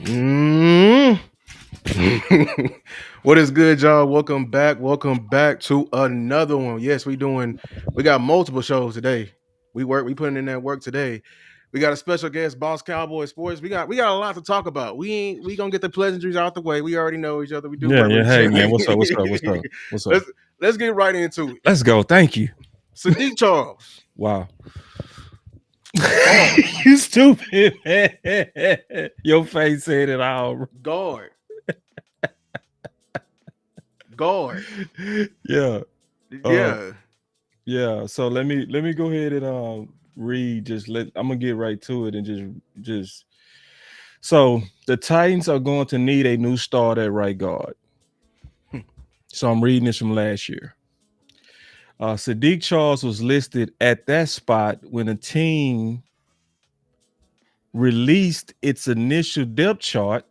Mm. What is good, y'all? Welcome back. Welcome back to another one. Yes, we got multiple shows today. We putting in that work today. We got a special guest, Boss Cowboy Sports. We got a lot to talk about. We gonna get the pleasantries out the way. We already know each other. We do Yeah, work yeah. with each Hey, other. man, what's up? What's up? What's up? What's up? let's get right into it. Let's go. Thank you. Saahdiq Charles. Wow. Guard. You stupid, man. Your face said it all. Guard. Guard. Yeah. Uh, Yeah. yeah. So let me go ahead and read. I'm gonna get right to it and just. So the Titans are going to need a new start at right guard. So I'm reading this from last year. Saahdiq Charles was listed at that spot when the team released its initial depth chart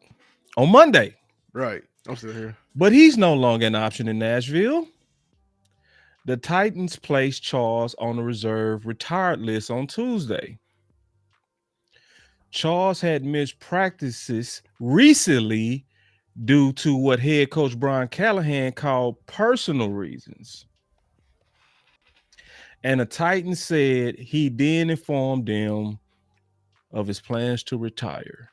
on Monday. Right. I'm still here. But he's no longer an option in Nashville. The Titans placed Charles on the reserve retired list on Tuesday. Charles had missed practices recently due to what head coach Brian Callahan called personal reasons. And the Titans said he then informed them of his plans to retire.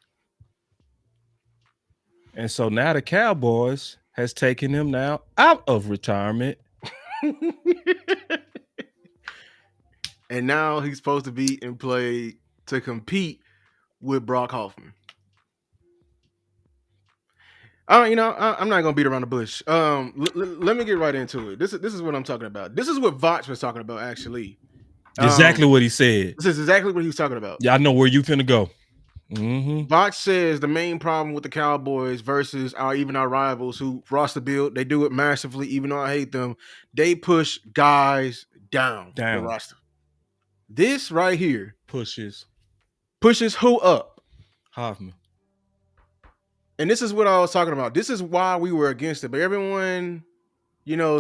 And so now the Cowboys has taken him now out of retirement. And now he's supposed to be in play to compete with Brock Hoffman. I'm not gonna beat around the bush. Let me get right into it. This is what I'm talking about. This is what Voch was talking about, actually. Exactly what he said. This is exactly what he was talking about. Yeah, I know where you finna go. Mm-hmm. Voch says the main problem with the Cowboys versus our rivals who roster build, they do it massively, even though I hate them. They push guys down the roster. This right here pushes who up? Hoffman. And this is what I was talking about. This is why we were against it. But everyone,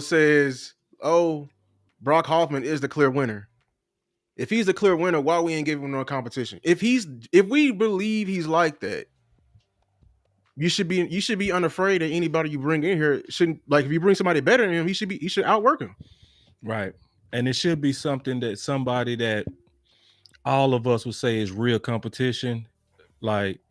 says, oh, Brock Hoffman is the clear winner. If he's the clear winner, why we ain't giving him no competition? If we believe he's like that, you should be unafraid that anybody you bring in here shouldn't, like, if you bring somebody better than him, he should outwork him. Right. And it should be something that somebody that all of us would say is real competition. Like,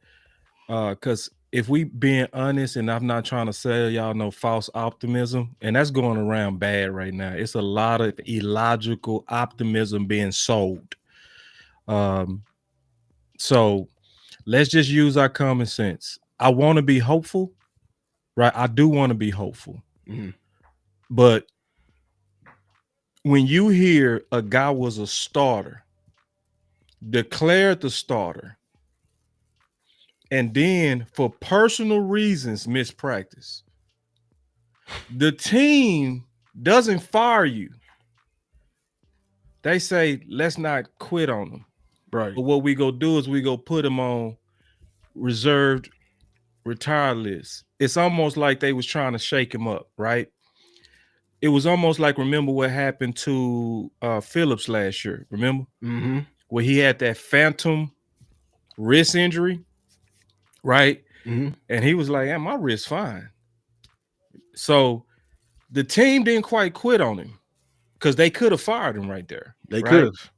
because if we being honest, and I'm not trying to sell y'all no false optimism, and that's going around bad right now. It's a lot of illogical optimism being sold. So let's just use our common sense. I want to be hopeful, right? I do want to be hopeful. Mm-hmm. But when you hear a guy was a starter, declared the starter, and then for personal reasons missed practice, the team doesn't fire you. They say, let's not quit on them. Right. But what we go do is we go put them on reserved retired list. It's almost like they was trying to shake him up, right? It was almost like, remember what happened to Phillips last year, remember? Mm-hmm. Where he had that phantom wrist injury, right? Mm-hmm. And he was like, yeah, my wrist fine. So the team didn't quite quit on him because they could have fired him right there. They could have.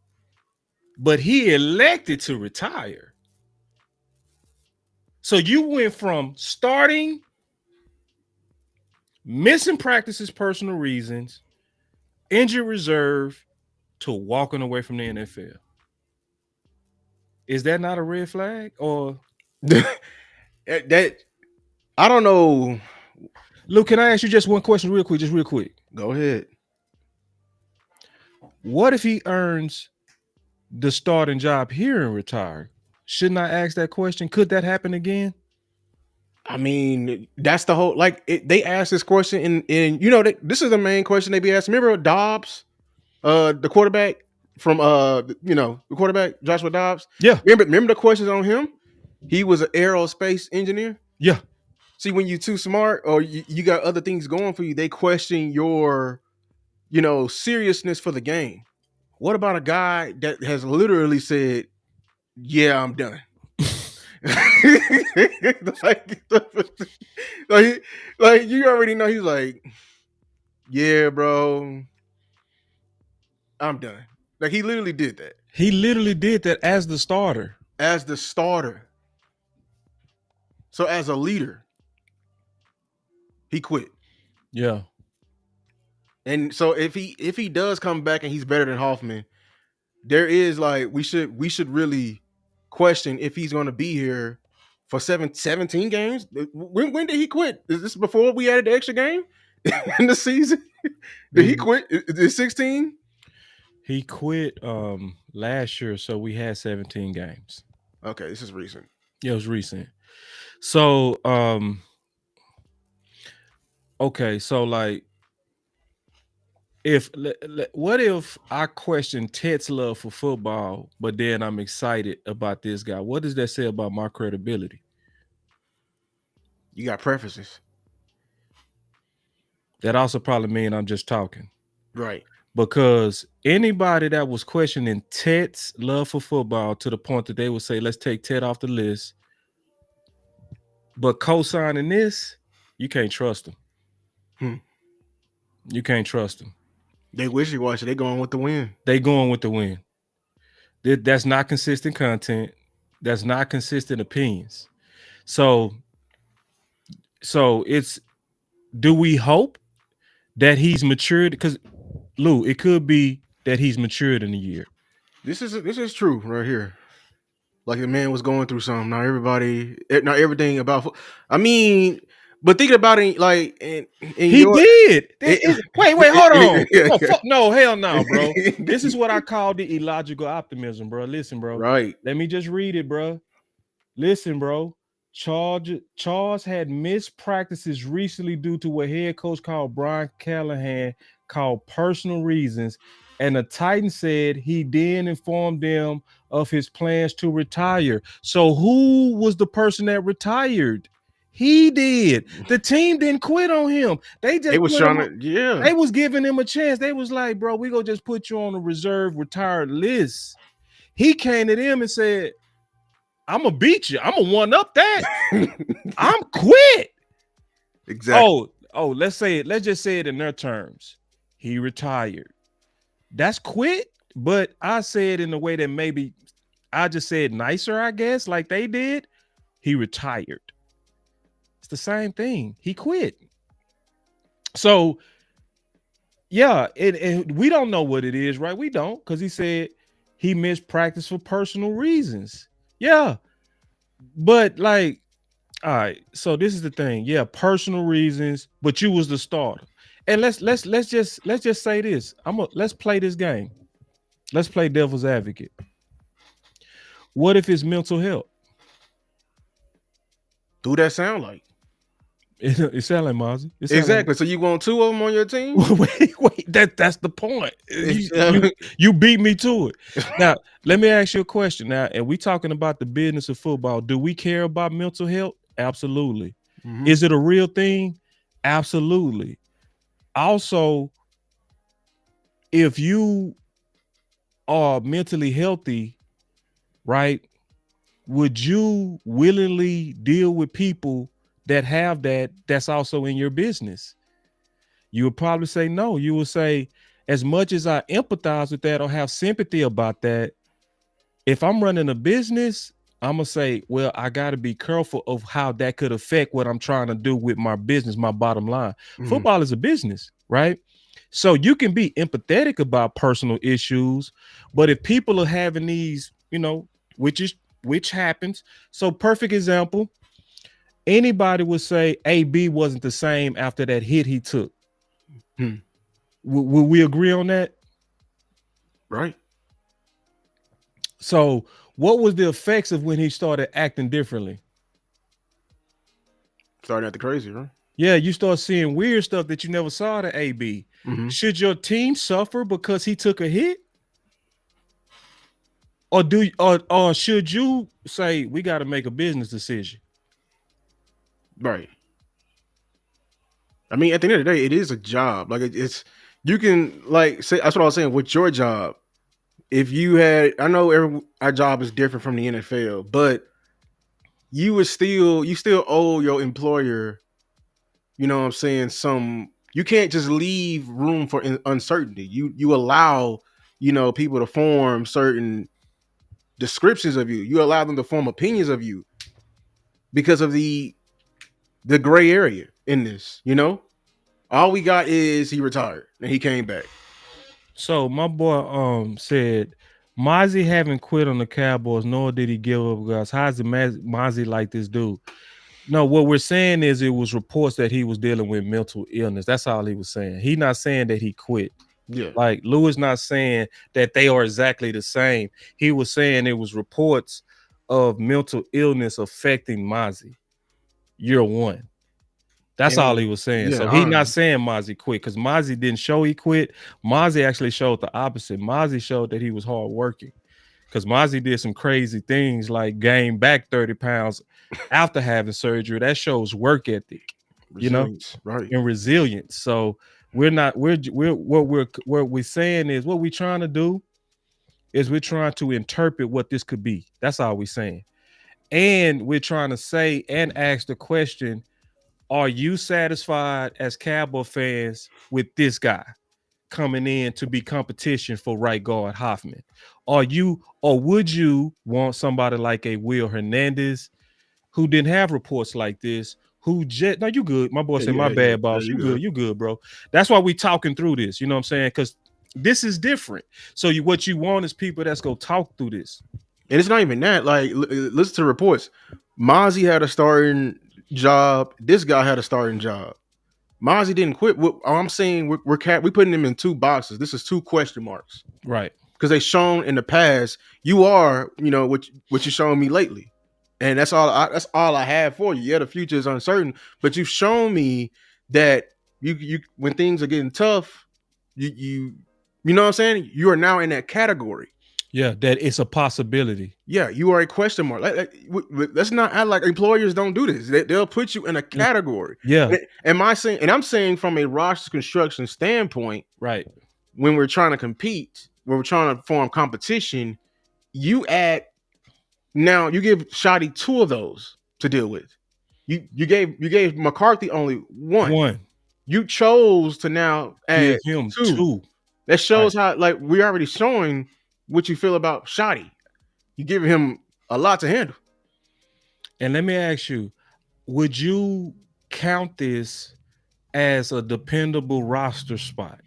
But he elected to retire. So you went from starting, missing practices, personal reasons, injured reserve, to walking away from the NFL. Is that not a red flag? Or that I don't know. Luke, can I ask you just one question real quick? Go ahead. What if he earns the starting job here and retire? Shouldn't I ask that question? Could that happen again? I mean, that's the whole, they asked this question in this is the main question they be asking. Remember Dobbs, the quarterback from the quarterback Joshua Dobbs? Yeah. Remember the questions on him? He was an aerospace engineer. Yeah. See, when you're too smart or you got other things going for you, they question your, seriousness for the game. What about a guy that has literally said, yeah, I'm done? like, like, like you already know. He's like, yeah, bro, I'm done. Like he literally did that He literally did that as the starter. as the starter. So as a leader, he quit. Yeah. And so if he does come back and he's better than Hoffman, there is like we should really question if he's going to be here for 17 games. When did he quit? Is this before we added the extra game in the season? Did he quit? Is it 16? He quit last year, so we had 17 games. Okay, this is recent. Yeah, it was recent. So okay, so like what if I question Ted's love for football, but then I'm excited about this guy? What does that say about my credibility? You got preferences. That also probably means I'm just talking. Right. Because anybody that was questioning Ted's love for football to the point that they would say, let's take Ted off the list, but co-signing this, you can't trust him. You can't trust him. They wishy-washy. They going with the win. They going with the win. That's not consistent content. That's not consistent opinions. So it's, do we hope that he's matured? Because Lou, it could be that he's matured in a year. This is true right here. Like the man was going through something. Not everything about. I mean, but thinking about it, like he did. Wait, hold on. No, hell no, bro. This is what I call the illogical optimism, bro. Listen, bro. Right. Let me just read it, bro. Listen, bro. Charles had missed practices recently due to what head coach called Brian Callahan called personal reasons, and the Titans said he then informed them of his plans to retire. So who was the person that retired? He did. The team didn't quit on him. They was trying to, yeah. They was giving him a chance. They was like, bro, we gonna just put you on a reserve retired list. He came to them and said, I'm gonna beat you. I'm gonna one up that. I'm quit. Exactly. Oh, let's just say it in their terms. He retired. That's quit, but I say it in a way that maybe I just said nicer, I guess, like they did. He retired. It's the same thing. He quit. So yeah, we don't know what it is, right? We don't, because he said he missed practice for personal reasons. Yeah, but like, all right. So this is the thing. Yeah, personal reasons, but you was the starter. And let's just say this. Let's play this game. Let's play devil's advocate. What if it's mental health? Do that sound like? It sound like Mozzie. Exactly. So you want two of them on your team? wait. That's the point. You beat me to it. Now, let me ask you a question. Now, and we talking about the business of football. Do we care about mental health? Absolutely. Mm-hmm. Is it a real thing? Absolutely. Also, if you are mentally healthy, right, would you willingly deal with people that have that's also in your business? You would probably say no. You would say, as much as I empathize with that or have sympathy about that, if I'm running a business, I'm gonna say, well, I got to be careful of how that could affect what I'm trying to do with my business, my bottom line. Mm-hmm. Football is a business, right? So you can be empathetic about personal issues, but if people are having these, which happens. So perfect example, anybody would say AB wasn't the same after that hit he took. Will we agree on that? Right. So what was the effects of when he started acting differently? Starting acting crazy, right? Yeah, you start seeing weird stuff that you never saw to AB. Mm-hmm. Should your team suffer because he took a hit? Or should you say we got to make a business decision? Right. I mean, at the end of the day, it is a job. Like it's you can like say that's what I was saying with your job. If you had, I know our job is different from the NFL, but you still owe your employer, you know what I'm saying, some, you can't just leave room for uncertainty. You allow, people to form certain descriptions of you. You allow them to form opinions of you because of the gray area in this, All we got is he retired and he came back. So my boy said Mozzie haven't quit on the Cowboys, nor did he give up, guys. How's the Mozzie like this dude? No, what we're saying is it was reports that he was dealing with mental illness. That's all he was saying. He's not saying that he quit. Yeah. Like Lewis not saying that they are exactly the same. He was saying it was reports of mental illness affecting Mozzie. Year one. That's all he was saying. Yeah, So he not saying Mozzie quit because Mozzie didn't show he quit. Mozzie actually showed the opposite. Mozzie showed that he was hardworking because Mozzie did some crazy things like gain back 30 pounds after having surgery. That shows work ethic, resilience, right? and resilience. So we're what we're saying is what we're trying to do is we're trying to interpret what this could be. That's all we're saying. And we're trying to say and ask the question, are you satisfied as Cowboy fans with this guy coming in to be competition for right guard Hoffman? Or would you want somebody like a Will Hernandez who didn't have reports like this? No, you good. My boy said, my bad, boss. You good, bro. That's why we talking through this. You know what I'm saying? Because this is different. So what you want is people that's gonna talk through this. And it's not even that. Like, listen to reports. Mozzie had a starting job. This guy had a starting job. Mozzie didn't quit. I'm saying we're putting him in two boxes. This is two question marks, right? Because they shown in the past you are, what you shown me lately, and that's all. That's all I have for you. Yeah, the future is uncertain, but you've shown me that you when things are getting tough, you know what I'm saying. You are now in that category. Yeah, that it's a possibility. Yeah, you are a question mark. Let's not act like employers don't do this. They'll put you in a category. Yeah. I'm saying from a roster construction standpoint, right? When we're trying to compete, when we're trying to form competition, you give Shoddy two of those to deal with. You gave McCarthy only one. You chose to now add give him two. That shows how, like, we're already showing what you feel about Shoddy. You give him a lot to handle. And let me ask you, would you count this as a dependable roster spot?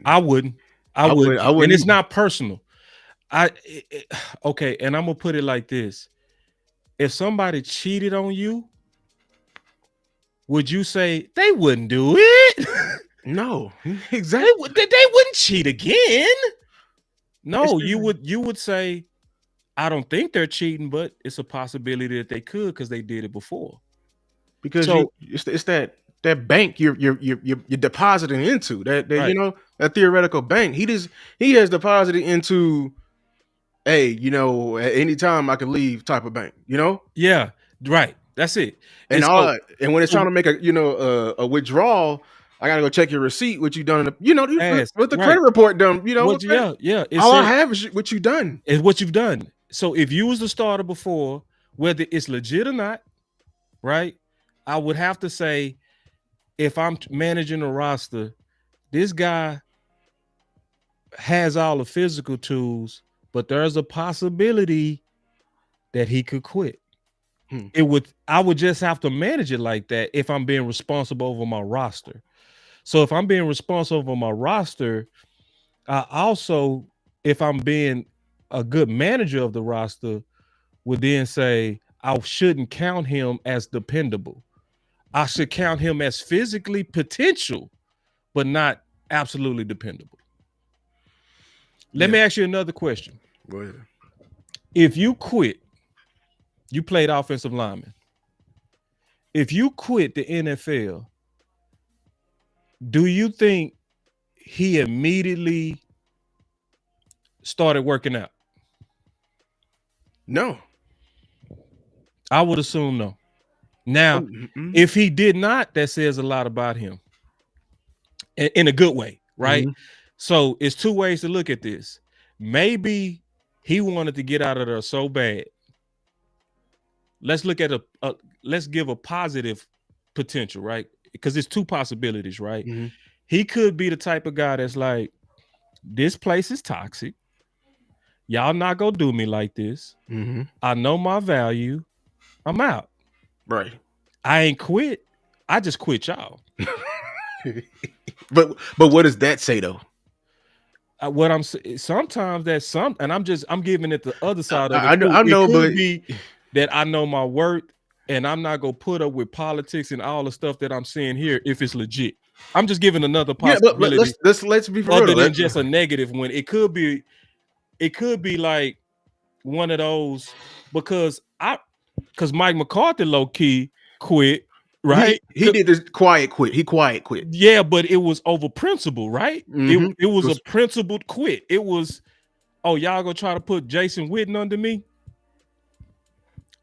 I wouldn't. I wouldn't. And it's not personal. Okay, and I'm gonna put it like this. If somebody cheated on you, would you say they wouldn't do it? No, exactly. They wouldn't cheat again. No, you would say, I don't think they're cheating, but it's a possibility that they could because they did it before. Because it's that bank you're depositing into that right. That theoretical bank. He has deposited into at any time I can leave type of bank. Yeah, right. That's it. And when it's trying to make a withdrawal, I gotta go check your receipt. What you done? With the credit report done. Yeah. I have is what you done. It's what you've done. So if you was the starter before, whether it's legit or not, right? I would have to say, if I'm managing a roster, this guy has all the physical tools, but there's a possibility that he could quit. I would just have to manage it like that if I'm being responsible over my roster. So if I'm being responsible over my roster, I also, if I'm being a good manager of the roster, would then say I shouldn't count him as dependable. I should count him as physically potential, but not absolutely dependable. Let me ask you another question. Go ahead. If you quit, you played offensive lineman. If you quit the NFL, do you think he immediately started working out? No. I would assume no. Now, if he did not, that says a lot about him in a good way, right? So it's two ways to look at this. Maybe he wanted to get out of there so bad. Let's look at let's give a positive potential, right? Because it's two possibilities, right? Mm-hmm. He could be the type of guy that's like, this place is toxic. Y'all not gonna do me like this. Mm-hmm. I know my value. I'm out. Right. I ain't quit. I just quit y'all. But what does that say though? What I'm sometimes that's some, and I'm giving it the other side of it. I know, it could but be that I know my worth, and I'm not gonna put up with politics and all the stuff that I'm seeing here if it's legit. I'm just giving another possibility. Yeah, but let's be for other real. Than just a negative one. It could be like one of those because Mike McCarthy low key quit. Right, he did this quiet quit. He quiet quit. Yeah, but it was over principle, right? Mm-hmm. It was a principled quit. It was, oh, y'all gonna try to put Jason Witten under me?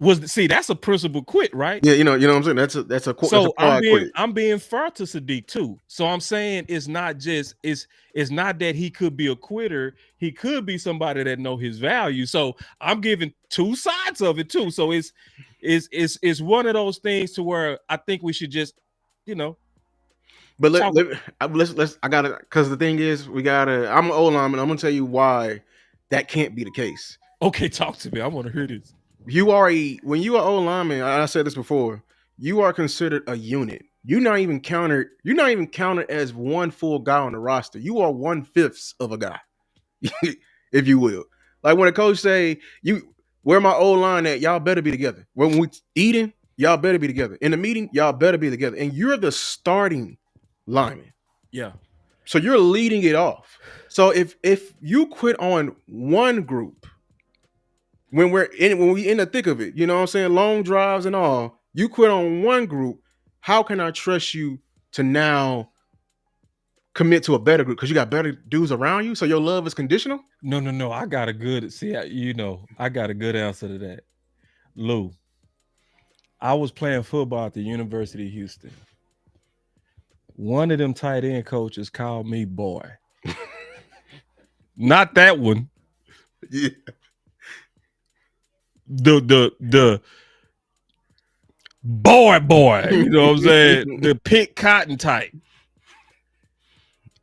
That's a principled quit, right? Yeah, you know what I'm saying. That's a so quit. I'm being fair to Saahdiq too. So I'm saying it's not that he could be a quitter. He could be somebody that know his value. So I'm giving two sides of it too. So it's one of those things to where I think we should just, But let's I gotta, because the thing is, I'm an old lineman. I'm gonna tell you why that can't be the case. Okay, talk to me. I want to hear this. When you are old lineman, I said this before, you are considered a unit. You're not even counted as one full guy on the roster. You are 1/5 of a guy, if you will. Like when a coach say, where my old line at, y'all better be together. When we eating, y'all better be together. In the meeting, y'all better be together. And you're the starting lineman. Yeah. So you're leading it off. So if you quit on one group, when we in the thick of it, you know what I'm saying, long drives and all, you quit on one group, how can I trust you to now commit to a better group? Because you got better dudes around you, so your love is conditional? No. I got a good answer to that. Lou, I was playing football at the University of Houston. One of them tight end coaches called me boy. Not that one. Yeah. The boy, you know what I'm saying? The pick cotton type.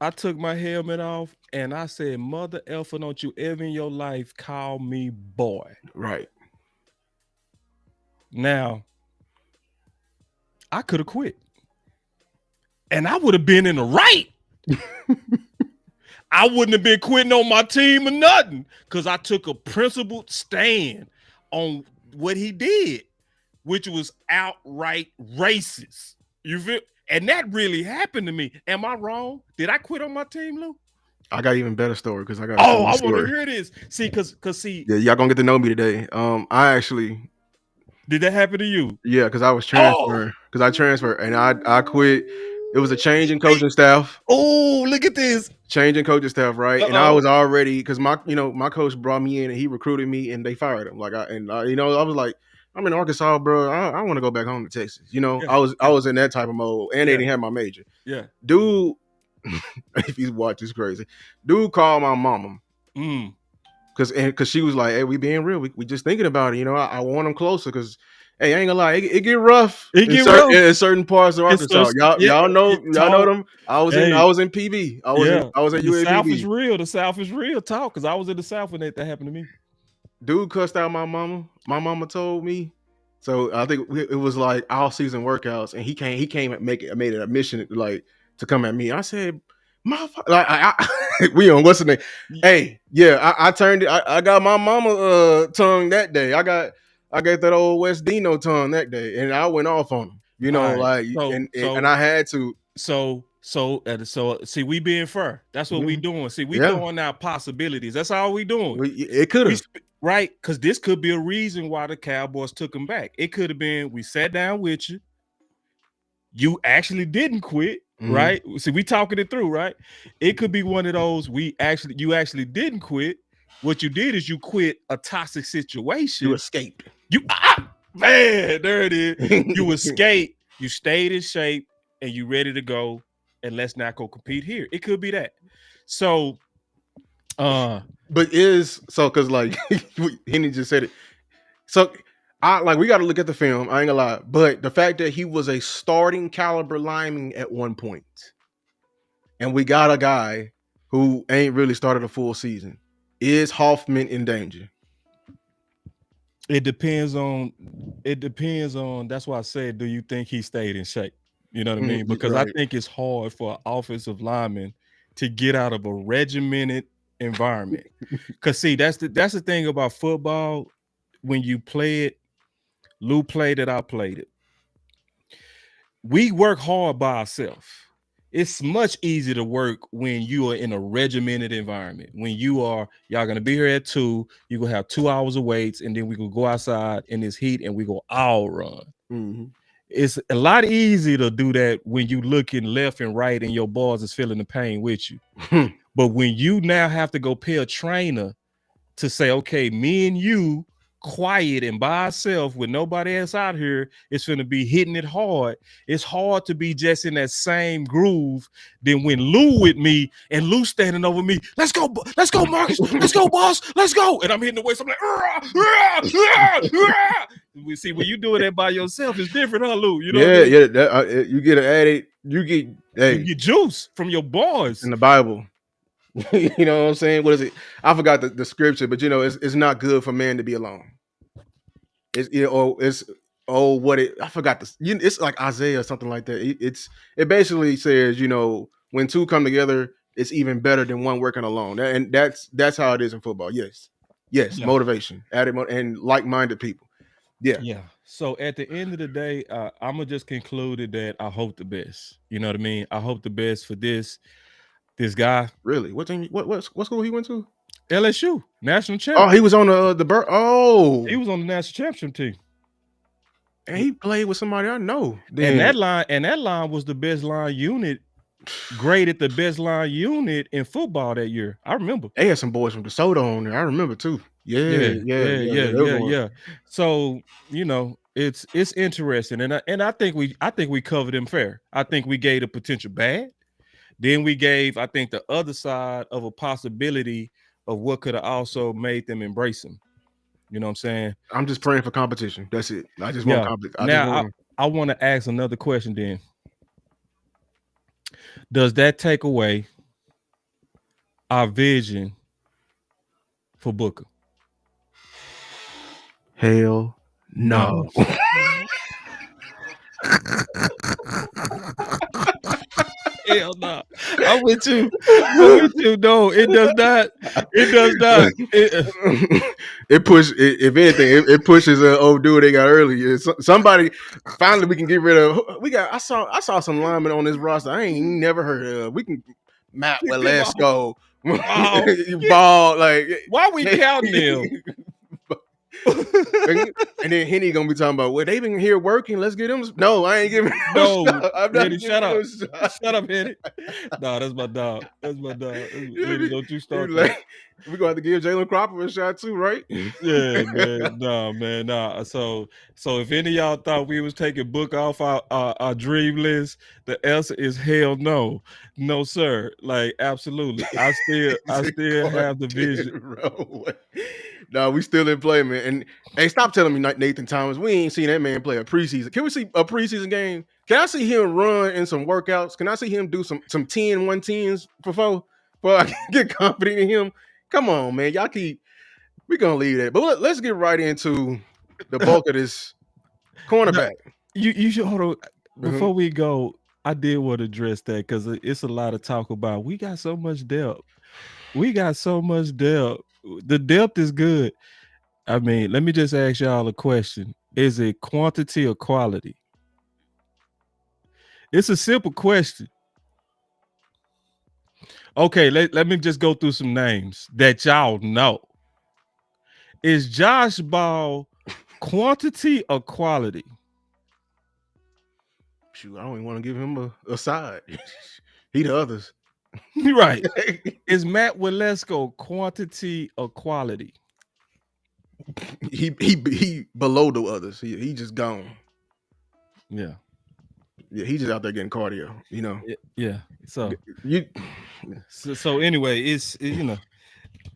I took my helmet off and I said, mother effer, don't you ever in your life call me boy. Right. Now, I could have quit. And I would have been in the right. I wouldn't have been quitting on my team or nothing because I took a principled stand on what he did, which was outright racist. You feel? And that really happened to me. Am I wrong? Did I quit on my team, Lou? I got even better story because I got. I want to hear this. Yeah, y'all gonna get to know me today. I actually. Did that happen to you? Yeah, because I was transferring. Because I transferred and I quit. It was a change in coaching staff. Oh, look at this. Change in coaching staff, right? And I was already, because my coach brought me in and he recruited me and they fired him. Like I was like, I'm in Arkansas, bro. I want to go back home to Texas. I was in that type of mode, and they didn't have my major. Yeah, dude. If you watch this, crazy dude called my mama. Because she was like, hey, we being real. We just thinking about it. I want them closer because, hey, I ain't gonna lie, it get rough. In certain parts of Arkansas. Y'all know them. I was in PB. I was at UAPB. The South is real. The South is real. Talk, because I was in the South when that happened to me. Dude cussed out my mama. My mama told me. So I think it was like all season workouts, and he came and made it a mission like to come at me. I said, motherfucker, like we on what's the name? Hey, yeah, I turned it. I got my mama tongue that day. I got that old West Dino tongue that day, and I went off on him. And I had to. So see, we being fair. That's what we doing. See, we throwing out possibilities. That's all we doing. It could have. Right, because this could be a reason why the Cowboys took him back. It could have been we sat down with you. You actually didn't quit, right? See, we talking it through, right? It could be one of those you actually didn't quit. What you did is you quit a toxic situation. You escaped. Man, there it is. You escaped. You stayed in shape, and you ready to go. And let's not go compete here. It could be that. So, But is so because like Henny just said it. So I like we got to look at the film. I ain't gonna lie, but the fact that he was a starting caliber lineman at one point, and we got a guy who ain't really started a full season. Is Hoffman in danger? it depends on. It depends on. That's why I said, do you think he stayed in shape? You know what I mean? Because I Right. think it's hard for an offensive lineman to get out of a regimented environment. Cause see, that's the thing about football. When you play it, Lou played it, I played it. We work hard by ourselves. It's much easier to work when you are in a regimented environment. When y'all gonna be here at 2, you gonna have 2 hours of weights, and then we gonna go outside in this heat and we go all run. Mm-hmm. It's a lot easier to do that when you looking left and right and your boss is feeling the pain with you. But when you now have to go pay a trainer to say, okay, me and you quiet and by ourselves with nobody else out here, it's going to be hitting it hard. It's hard to be just in that same groove than when Lou with me and Lou standing over me. Let's go, Marcus. Let's go, boss. Let's go. And I'm hitting the waist. I'm like, we see when you doing that by yourself, it's different, huh, Lou? You know what I mean? Yeah. That, you get an addict. You get juice from your boys in the Bible. You know what I'm saying? What is it? I forgot the scripture, but it's not good for man to be alone. I forgot this. It's like Isaiah or something like that. It basically says when two come together, it's even better than one working alone. And that's how it is in football. Yes, Yeah. motivation, and like-minded people. Yeah. So at the end of the day, I'm gonna just conclude that I hope the best. You know what I mean? I hope the best for this guy. Really? What team? What school he went to? LSU national Oh, champion. he was on the Bur. Oh, He was on the national championship team, and he played with somebody I know. and Then that line was the best line unit, graded the best line unit in football that year. I remember. they had some boys from DeSoto on there. I remember too. Yeah. So it's interesting, and I think we covered him fair. I think we gave the potential bad. Then we gave, I think, the other side of a possibility of what could have also made them embrace him. You know what I'm saying? I'm just praying for competition. That's it. I just want competition. Now I want to ask another question then. Does that take away our vision for Booker? Hell no. Hell no. I'm with you. No, it does not. It does not. It pushes. If anything, it pushes old dude they got earlier. Somebody finally we can get rid of. I saw some linemen on this roster I ain't never heard of. We can Matt Walesko. Ball like why we counting them? And then Henny gonna be talking about, well, they been here working. Let's get them. No, I ain't giving. Henny, shut up. Shut up, Henny. No, that's my dog. Henny, don't you start that. We're gonna have to give Jalen Cropper a shot too, right? Yeah, man. Nah. So if any of y'all thought we was taking Book off our dream list, the answer is hell no. No, sir. Like, absolutely. I still have the vision. No, we still in play, man. And hey, stop telling me Nathan Thomas. We ain't seen that man play a preseason. Can we see a preseason game? Can I see him run in some workouts? Can I see him do some 10-1-10s before I can get confident in him? Come on, man. We're gonna leave that. But let's get right into the bulk of this cornerback. You should hold on. Before we go, I did want to address that because it's a lot of talk about we got so much depth. The depth is good. I mean, let me just ask y'all a question. Is it quantity or quality? It's a simple question. Okay, let me just go through some names that y'all know. Is Josh Ball quantity or quality? Shoot, I don't even want to give him a side. He the others. Right. Is Matt Walesko quantity or quality? He below the others. He just gone. Yeah. Yeah, he's just out there getting cardio. You know, Yeah. you. So anyway,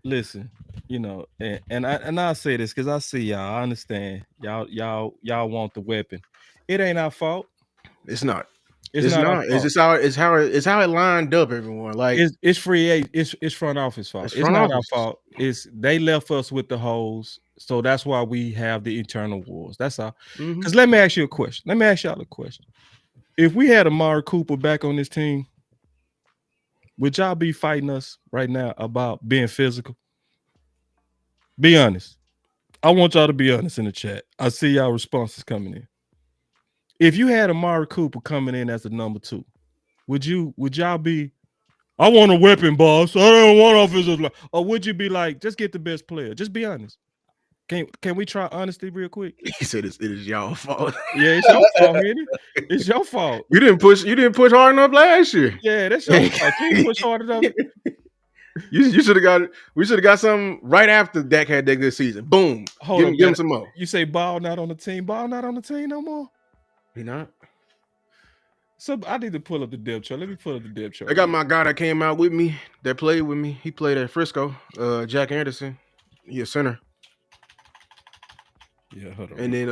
listen, and I say this because I see y'all. I understand y'all want the weapon. It ain't our fault. It's not. It's It's not our not. It's fault. just how it lined up. Everyone like It's free agent. It's front office fault. it's It's front not our office. fault. It's they left us with the holes. So that's why we have the internal wars. That's all. Mm-hmm. Because let me ask you a question. Let me ask y'all a question. If we had Amari Cooper back on this team, would y'all be fighting us right now about being physical? Be honest. I want y'all to be honest in the chat. I see y'all responses coming in. If you had Amari Cooper coming in as a number 2, would y'all be, I want a weapon, boss. I don't want offensive line. Or would you be like, just get the best player? Just be honest. Can we try honesty real quick? He said it is y'all fault. Yeah, it's your fault, Henny. It's your fault. You didn't push hard enough last year. Yeah, that's your fault. You didn't push hard enough. You should have got. We should have got something right after Dak had that good season. Boom. Give him some more. You say Ball not on the team. Ball not on the team no more. He not. So I need to pull up the depth chart. Let me pull up the depth chart. I got my guy that came out with me, that played with me. He played at Frisco. Jack Anderson. He a center. Yeah, hold on. And then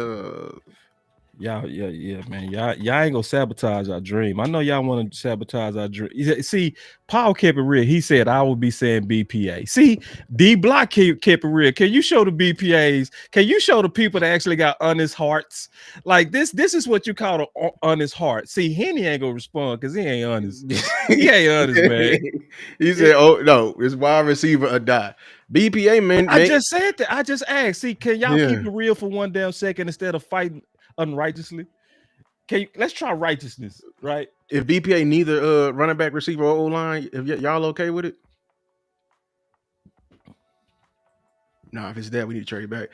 Y'all, yeah, man. Y'all ain't gonna sabotage our dream. I know y'all want to sabotage our dream. See, Paul kept it real. He said I will be saying BPA. See, D Block kept it real. Can you show the BPAs? Can you show the people that actually got honest hearts? Like this is what you call an honest heart. See, Henny ain't gonna respond because he ain't honest. He ain't honest, man. He said, "Oh no, it's wide receiver or die." BPA, man. I just said that. I just asked. See, can y'all Yeah. keep it real for one damn second instead of fighting unrighteously? Let's try righteousness, right? If BPA neither running back, receiver, or O-line, if y'all okay with it? Nah, if it's that, we need to trade back.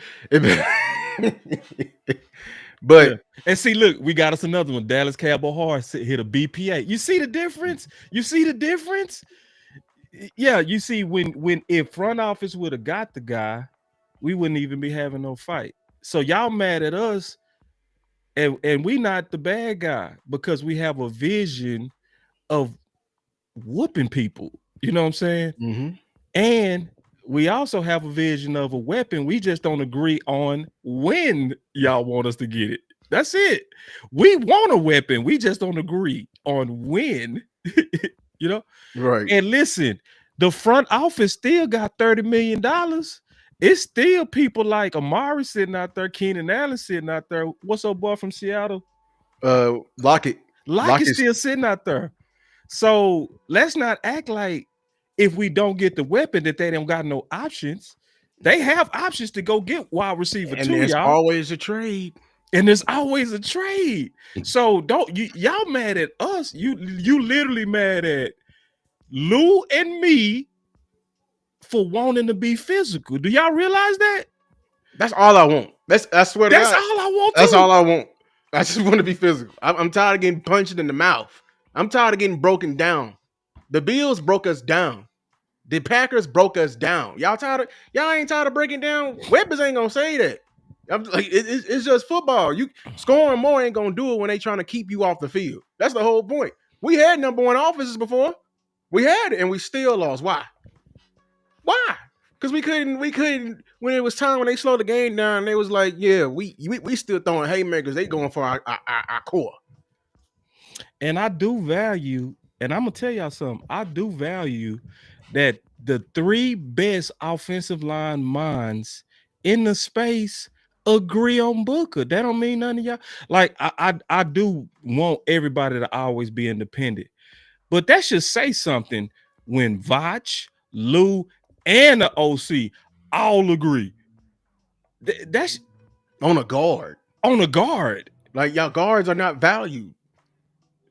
But yeah. And see, look, we got us another one. Dallas Cowboy Hard hit a BPA. You see the difference? You see the difference? Yeah, you see when if front office would have got the guy, we wouldn't even be having no fight. So y'all mad at us, and we not the bad guy because we have a vision of whooping people. You know what I'm saying? Mm-hmm. And we also have a vision of a weapon. We just don't agree on when y'all want us to get it. That's it. We want a weapon. We just don't agree on when. You know? Right. And listen, the front office still got $30 million. It's still people like Amari sitting out there, Keenan Allen sitting out there. What's up, boy from Seattle? Lockett. Lockett's still sitting out there. So let's not act like if we don't get the weapon that they don't got no options. They have options to go get wide receiver and too, there's y'all. always a trade. And there's always a trade. So y'all mad at us. You literally mad at Lou and me for wanting to be physical. Do y'all realize that? That's all I want. I swear to God. That's all I want. That's all I want. I just want to be physical. I'm tired of getting punched in the mouth. I'm tired of getting broken down. The Bills broke us down. The Packers broke us down. Y'all ain't tired of breaking down. Weapons ain't gonna say that. I'm like, it's just football. You scoring more ain't gonna do it when they trying to keep you off the field. That's the whole point. We had number one offenses before. We had it, and we still lost. Why? Because we couldn't. When it was time when they slowed the game down, they was like, yeah, we still throwing haymakers. They going for our core. And I do value, and I'm gonna tell y'all something. I do value that the 3 best offensive line minds in the space agree on Booker. That don't mean none of y'all. Like I do want everybody to always be independent, but that should say something when Vach, Lou, and the OC all agree. That's on a guard. On a guard. Like y'all guards are not valued.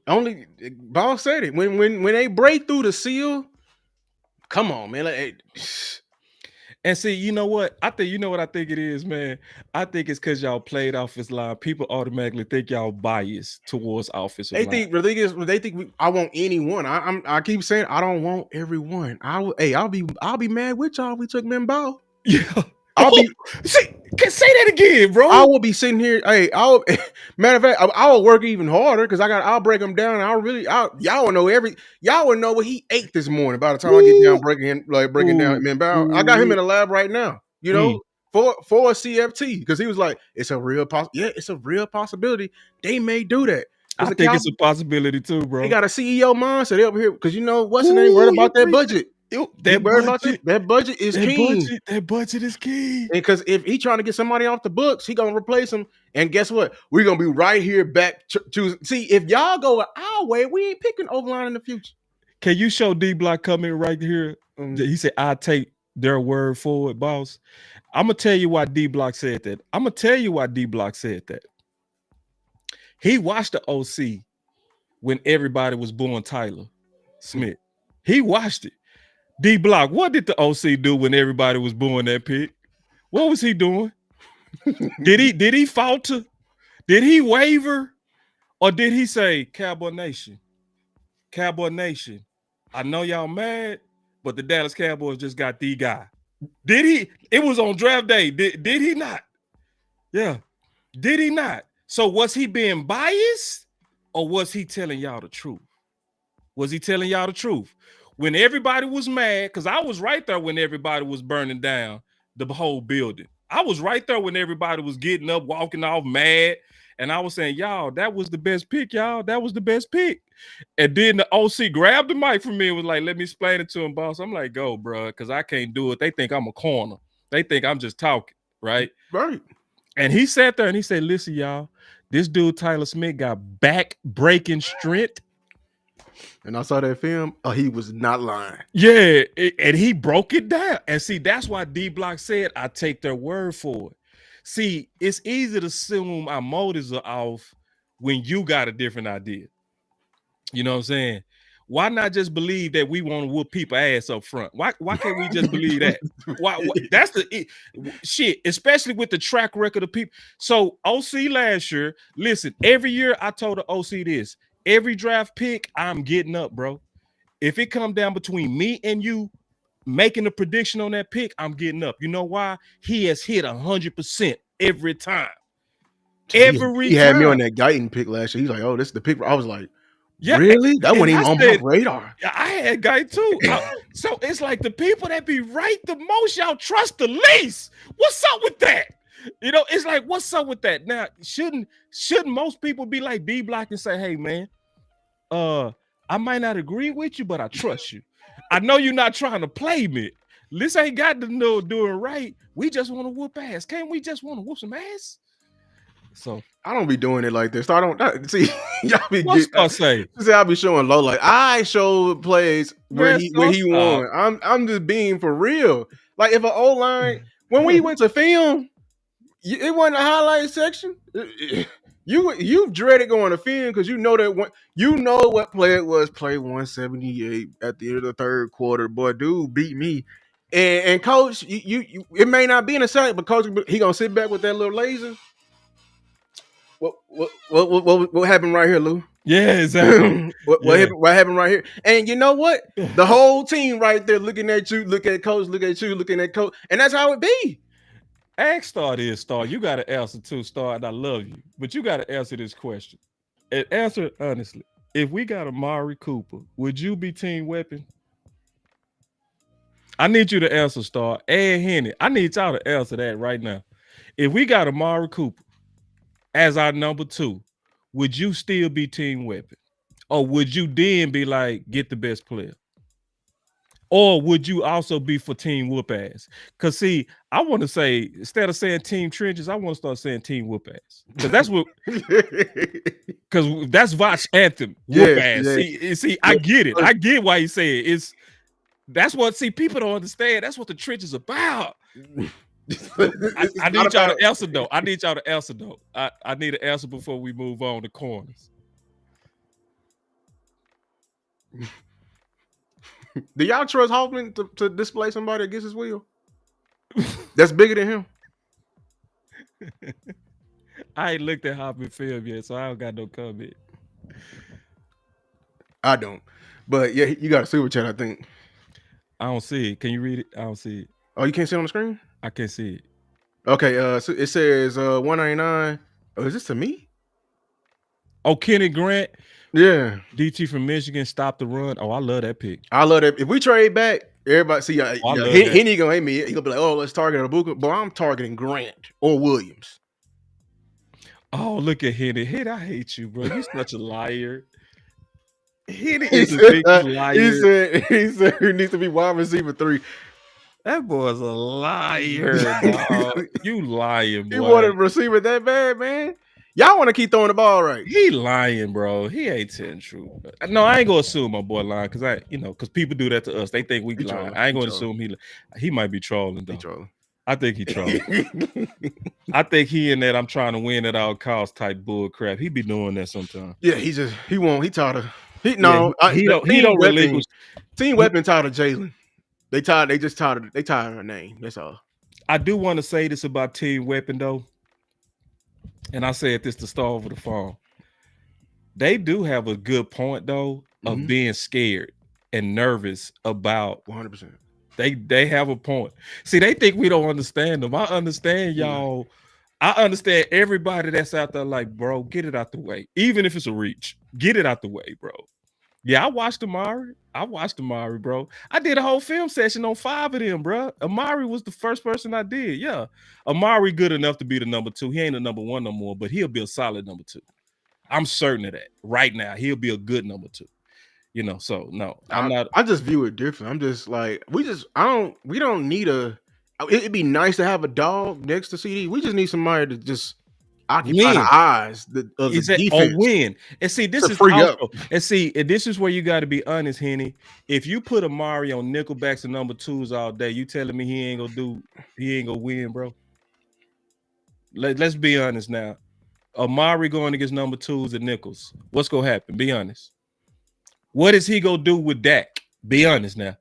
Only Ball said it. When they break through the seal, come on, man. And see, you know what? I think it is, man. I think it's because y'all played offensive line. People automatically think y'all biased towards offensive line. They think I want anyone. I keep saying I don't want everyone. I'll be mad with y'all if we took men ball. Yeah. I'll be Okay, say that again, bro. I will be sitting here. Hey, matter of fact, I will work even harder because I'll break him down. Y'all will know y'all will know what he ate this morning by the time I get down Woo. breaking down. Man, I got him in the lab right now. You Mm. know, for a CFT because he was like, it's a real it's a real possibility they may do that I because think it's a possibility too, bro. they got a CEO mindset up here because what's the name worried Ooh, you about that preach budget. He that worried about budget. that budget is king. That budget is key. Because if he trying to get somebody off the books, he gonna replace him. And guess what? We're gonna be right here back to see if y'all go our way, we ain't picking O-line in the future. Can you show D Block coming right here? He said, "I take their word for it, boss." I'm gonna tell you why D Block said that. I'm gonna tell you why D Block said that. He watched the OC when everybody was booing Tyler Smith. He watched it. D Block, what did the OC do when everybody was booing that pick? What was he doing? Did he falter? Did he waver? Or did he say, Cowboy Nation, I know y'all mad, but the Dallas Cowboys just got the guy. Did he? It was on draft day. Did he not? Yeah. Did he not? So was he being biased or was he telling y'all the truth? Was he telling y'all the truth? When everybody was mad, because I was right there when everybody was burning down the whole building. I was right there when everybody was getting up, walking off mad. And I was saying, y'all, that was the best pick, y'all. That was the best pick. And then the OC grabbed the mic from me and was like, let me explain it to him, boss. I'm like, go, bro, because I can't do it. They think I'm a corner. They think I'm just talking, right? Right. And he sat there and he said, listen, y'all, this dude, Tyler Smith, got back-breaking strength. And I saw that film. Oh, he was not lying. Yeah, and he broke it down. And see, that's why D Block said, I take their word for it. See, it's easy to assume our motives are off when you got a different idea. You know what I'm saying? Why not just believe that we want to whoop people ass up front? Why can't we just believe that? Why that's the shit, especially with the track record of people. So OC last year, listen, every year I told the OC this. Every draft pick, I'm getting up, bro. If it come down between me and you making a prediction on that pick, I'm getting up. You know why? He has hit 100% every time. He had me on that Guyton pick last year. He's like, oh, this is the pick. I was like, yeah, really? That wasn't even on my radar. I had Guy too. So it's like the people that be right the most, y'all trust the least. What's up with that? You know, it's like, what's up with that? Now, shouldn't most people be like D Block and say, hey, man, I might not agree with you, but I trust you. I know you're not trying to play me. This ain't got to know doing right. We just want to whoop ass. Can't we just want to whoop some ass? So I don't be doing it like this. So I don't see y'all be say. I'll be showing low. Like I show plays where he won. I'm just being for real. Like if an O-line, when we went to film, it wasn't a highlight section. You dreaded going to film because you know that what play it was. Play 178 at the end of the third quarter. Boy, dude beat me. And coach, you it may not be in a sight, but coach, he gonna sit back with that little laser. What happened right here, Lou? Yeah, exactly. What happened right here? And you know what? The whole team right there looking at you, look at coach, look at you, looking at coach, and that's how it be. Ask Star this, Star. You got to answer too, Star, and I love you, but you got to answer this question and answer it honestly. If we got Amari Cooper, would you be team weapon? I need you to answer, Star. Ed Henny, I need y'all to answer that right now. If we got Amari Cooper as our number 2, would you still be team weapon? Or would you then be like, get the best player? Or would you also be for team whoop ass? Because see, I want to say, instead of saying team trenches, I want to start saying team whoop ass. Because that's what because that's Vach anthem. Whoop ass. See, I get it. I get why you say it. That's what people don't understand. That's what the trenches about. I need y'all to answer though. I need an answer before we move on to corners. Do y'all trust Hoffman to display somebody against his will? That's bigger than him. I ain't looked at Hoffman film yet, so I don't got no comment. I don't. But yeah, you got a super chat, I think. I don't see it. Can you read it? I don't see it. Oh, you can't see it on the screen? I can't see it. Okay, so it says 199. Oh, is this to me? Oh, Kenny Grant, Yeah. DT from Michigan, stop the run. Oh, I love that pick. I love that. If we trade back, everybody see I love that. Henny gonna hate me. He gonna be like, oh, let's target Abuka. But I'm targeting Grant or Williams. Oh, look at Henny. Henny, I hate you, bro. You such a liar. Henny He is the said, biggest liar. he said he needs to be wide receiver 3. That boy's a liar, dog. You lying, He boy. wanted a receiver that bad, man. Y'all want to keep throwing the ball right. He lying, bro. He ain't telling the truth. No, I ain't gonna assume my boy lying because because people do that to us. They think we He lying. trolling. I ain't He gonna assume he might be trolling though. He trolling. I think he trolling. I think he in that I'm trying to win at all costs type bull crap. He be doing that sometimes. Yeah, he won't. He tired of He don't relinquish. Team weapon tired of Jalen. They tired of her name. That's all. I do want to say this about Team Weapon though, and I said this to start over the phone. They do have a good point though of being scared and nervous about 100%. They have a point. See, they think we don't understand them. I understand y'all. I understand everybody that's out there like, bro, get it out the way. Even if it's a reach, get it out the way, bro. Yeah, I watched Amari. Bro. I did a whole film session on 5 of them, bro. Amari was the first person I did. Yeah. Amari good enough to be the number 2. He ain't the number 1 no more, but he'll be a solid number 2. I'm certain of that. Right now, he'll be a good number 2. So no, I just view it different. I'm just like, we don't need it'd be nice to have a dog next to CD. We just need somebody to just occupy the eyes of the defense. Or win. And see, this is free also, up. and this is where you got to be honest, Henny. If you put Amari on nickelbacks and number 2s all day, you telling me he ain't gonna win, bro? Let's be honest now. Amari going against number 2s and nickels. What's gonna happen? Be honest. What is he gonna do with Dak? Be honest now.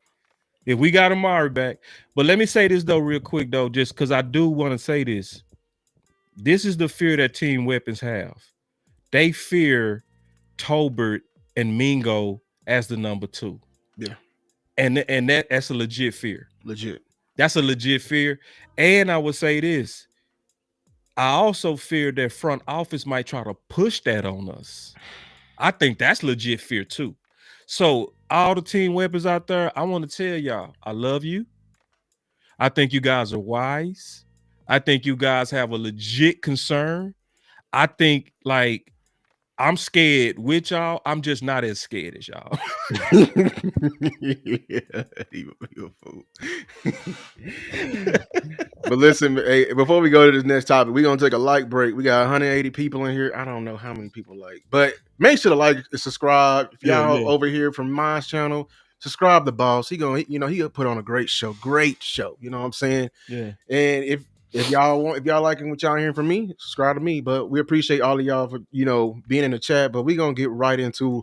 If we got Amari back, but let me say this though, real quick though, just because I do want to say this. This is the fear that Team Weapons have. They fear Tolbert and Mingo as the number 2. Yeah, and that's a legit fear. Legit. That's a legit fear. And I would say this. I also fear that front office might try to push that on us. I think that's legit fear too. So all the Team Weapons out there, I want to tell y'all, I love you. I think you guys are wise. I think you guys have a legit concern. I think like I'm scared with y'all. I'm just not as scared as y'all. Yeah, you a fool. But listen, hey, before we go to this next topic, we're gonna take a like break. We got 180 people in here. I don't know how many people like, but make sure to like and subscribe. If y'all over here from my channel, subscribe to Boss. He'll put on a great show. You know what I'm saying? Yeah. And if y'all liking what y'all hearing from me, subscribe to me. But we appreciate all of y'all for being in the chat. But we're gonna get right into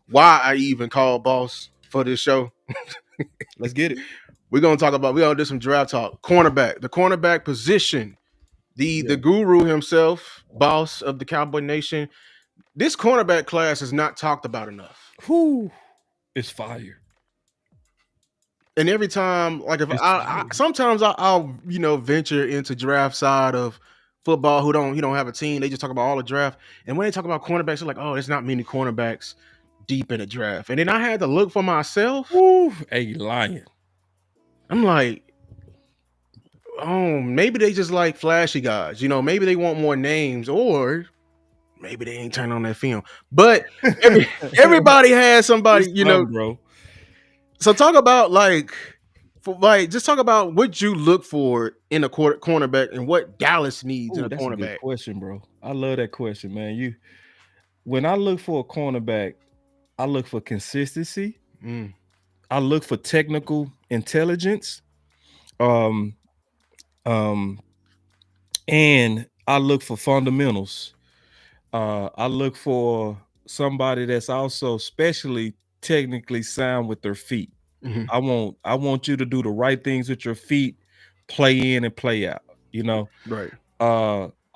why I even called Boss for this show. Let's get it. We're gonna do some draft talk. The cornerback position. The guru himself, Boss of the Cowboy Nation. This cornerback class is not talked about enough. Whew. It's fire. And every time, like if sometimes I'll venture into draft side of football who don't have a team. They just talk about all the draft. And when they talk about cornerbacks, they're like, oh, there's not many cornerbacks deep in the draft. And then I had to look for myself. Woo, hey, lying. I'm like, oh, maybe they just like flashy guys. Maybe they want more names, or maybe they ain't turning on that film. But everybody has somebody, bro. So talk about just talk about what you look for in a cornerback and what Dallas needs in a cornerback. A good question, bro. I love that question, man. When I look for a cornerback, I look for consistency. I look for technical intelligence. And I look for fundamentals. I look for somebody that's also especially technically sound with their feet. I want you to do the right things with your feet, play in and play out, Right.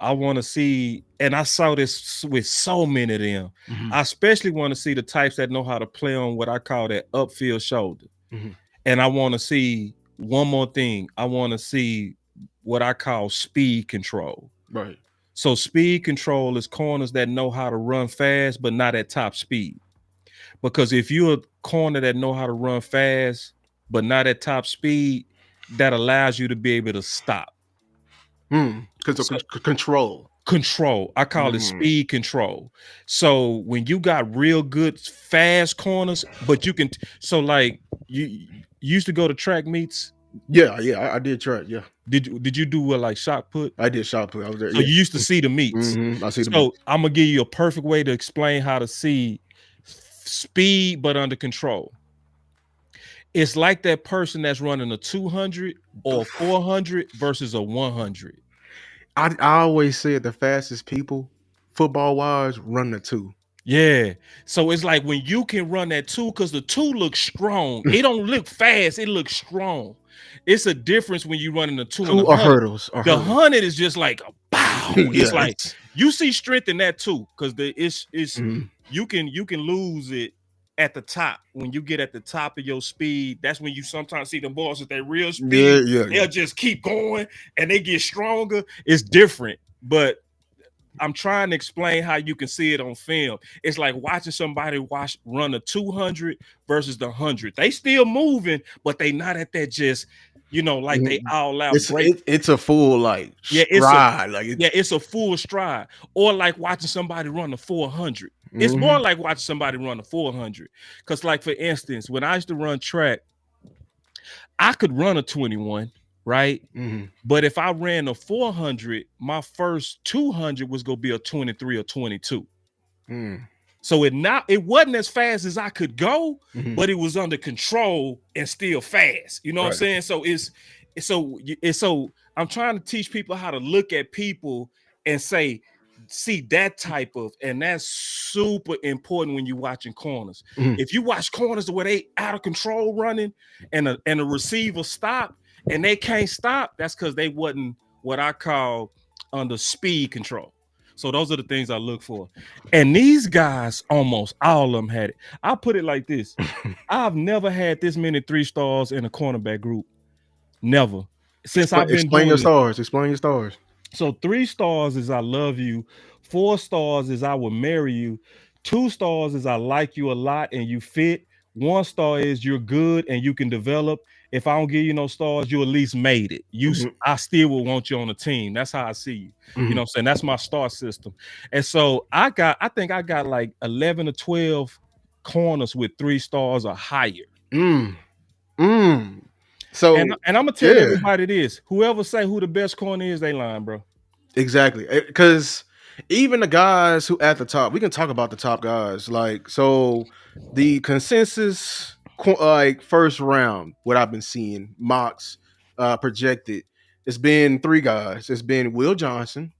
I want to see, and I saw this with so many of them. I especially want to see the types that know how to play on what I call that upfield shoulder. And I want to see one more thing. I want to see what I call speed control. Right. So speed control is corners that know how to run fast, but not at top speed. Because if you're a corner that know how to run fast, but not at top speed, that allows you to be able to stop. Because So, of control. control. I call it speed control. So when you got real good fast corners, but you can so like you used to go to track meets. Yeah, I did track. Yeah, Did you do like shot put? I did shot put. I was there. So Yeah. you used to see the meets. I see the So meets. I'm gonna give you a perfect way to explain how to see speed but under control. It's like that person that's running a 200 or 400 versus a 100. I always said the fastest people, football wise, run the 2. Yeah. So it's like when you can run that 2, because the 2 looks strong. It don't look fast, it looks strong. It's a difference when you running the 2 and 2 the are 100. hurdles. The 100 is just like a pow. It's like it's you see strength in that too, because it's you can lose it at the top. When you get at the top of your speed, that's when you sometimes see the balls at their real speed. They'll just keep going and they get stronger. It's different, but I'm trying to explain how you can see it on film. It's like watching somebody run a 200 versus the 100. They still moving, but they not at that just, like they all out break. It's a full like Yeah, stride. it's a full stride. Or like watching somebody run a 400. It's more like watching somebody run a 400. Because like, for instance, when I used to run track, I could run a 21, right? But if I ran a 400, my first 200 was going to be a 23 or 22. So it wasn't as fast as I could go, but it was under control and still fast. You know what I'm saying? So I'm trying to teach people how to look at people and see that type of, and that's super important when you're watching corners. If you watch corners where they out of control running and a receiver stop and they can't stop, that's because they wasn't what I call under speed control. So those are the things I look for. And these guys, almost all of them had it. I'll put it like this. I've never had this many 3 stars in a cornerback group. Never. Since I've been doing this. Explain your stars. So 3 stars is I love you. 4 stars is I will marry you. 2 stars is I like you a lot and you fit. 1 star is you're good and you can develop. If I don't give you no stars, you at least made it. I still will want you on the team. That's how I see you. You know what I'm saying? That's my star system. And so I think I got like 11 or 12 corners with 3 stars or higher. So and I'm gonna tell everybody this: whoever say who the best corner is, they lying, bro. Exactly, because even the guys who at the top, we can talk about the top guys. Like, so the consensus, like first round, what I've been seeing mocks projected, it's been 3 guys. It's been Will Johnson,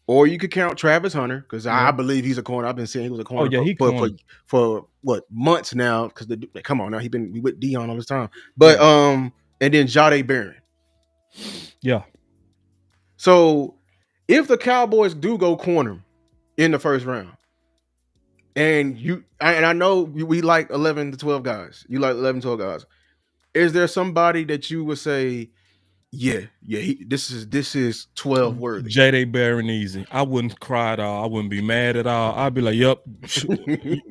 or you could count Travis Hunter, because I believe he's a corner. I've been saying he was a corner for what, months now. Because come on now, he with Dion all this time. But and then Jahdae Barron. Yeah. So if the Cowboys do go corner in the first round, and I know we like 11 to 12 guys. You like 11, 12 guys. Is there somebody that you would say, this is 12 worthy? Jahdae Barron easy. I wouldn't cry at all. I wouldn't be mad at all. I'd be like, yep,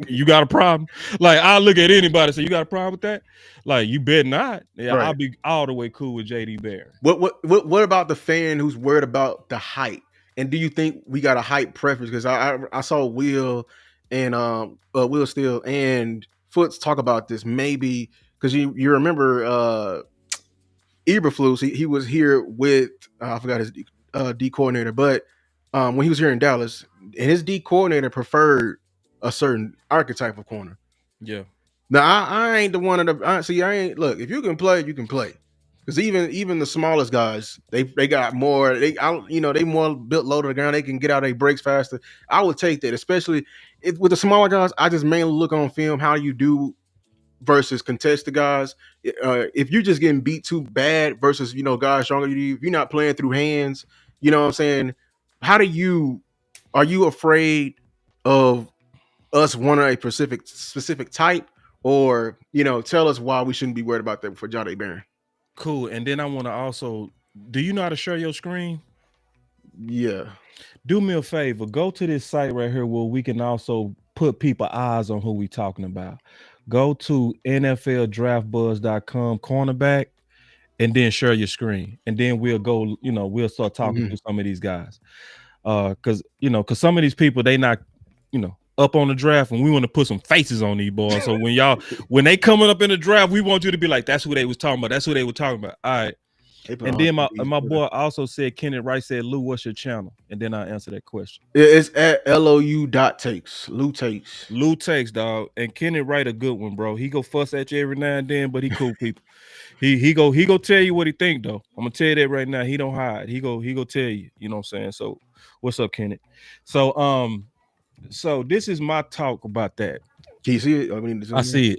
you got a problem? Like, I'll look at anybody and say, you got a problem with that? Like, you better not. Yeah, I'll be all the way cool with Jahdae Barron. What about the fan who's worried about the height? And do you think we got a height preference? Because I saw Will and Will Steele and Foots talk about this, maybe because you remember Eberflus, he was here with I forgot his D coordinator, but when he was here in Dallas, and his D coordinator preferred a certain archetype of corner. Yeah. Now I ain't the one of the I ain't look. If you can play, you can play. Because even the smallest guys, they got more. They more built low to the ground. They can get out their breaks faster. I would take that, especially with the smaller guys. I just mainly look on film how you do versus contested guys. If you're just getting beat too bad versus guys stronger than you, if you're not playing through hands, you know what I'm saying? Are you afraid of us wanting a specific type, or tell us why we shouldn't be worried about that for Jahdae Barron? Cool. And then I want to also Do you know how to share your screen? Yeah. Do me a favor. Go to this site right here where we can also put people eyes on who we talking about. Go to NFLDraftBuzz.com cornerback and then share your screen. And then we'll go, we'll start talking to some of these guys. Because some of these people, they not, up on the draft, and we want to put some faces on these boys. So when they coming up in the draft, we want you to be like, that's who they was talking about. That's who they were talking about. All right. And then my boy also said, Kenneth Wright said, Lou, what's your channel? And then I answer that question. It's at LOU.takes. Lou Takes. Lou Takes, dog. And Kenneth Wright a good one, bro. He go fuss at you every now and then, but he cool people. He go tell you what he think, though. I'm gonna tell you that right now. He don't hide. He go tell you. You know what I'm saying? So what's up, Kenneth? So this is my talk about that. Can you see it?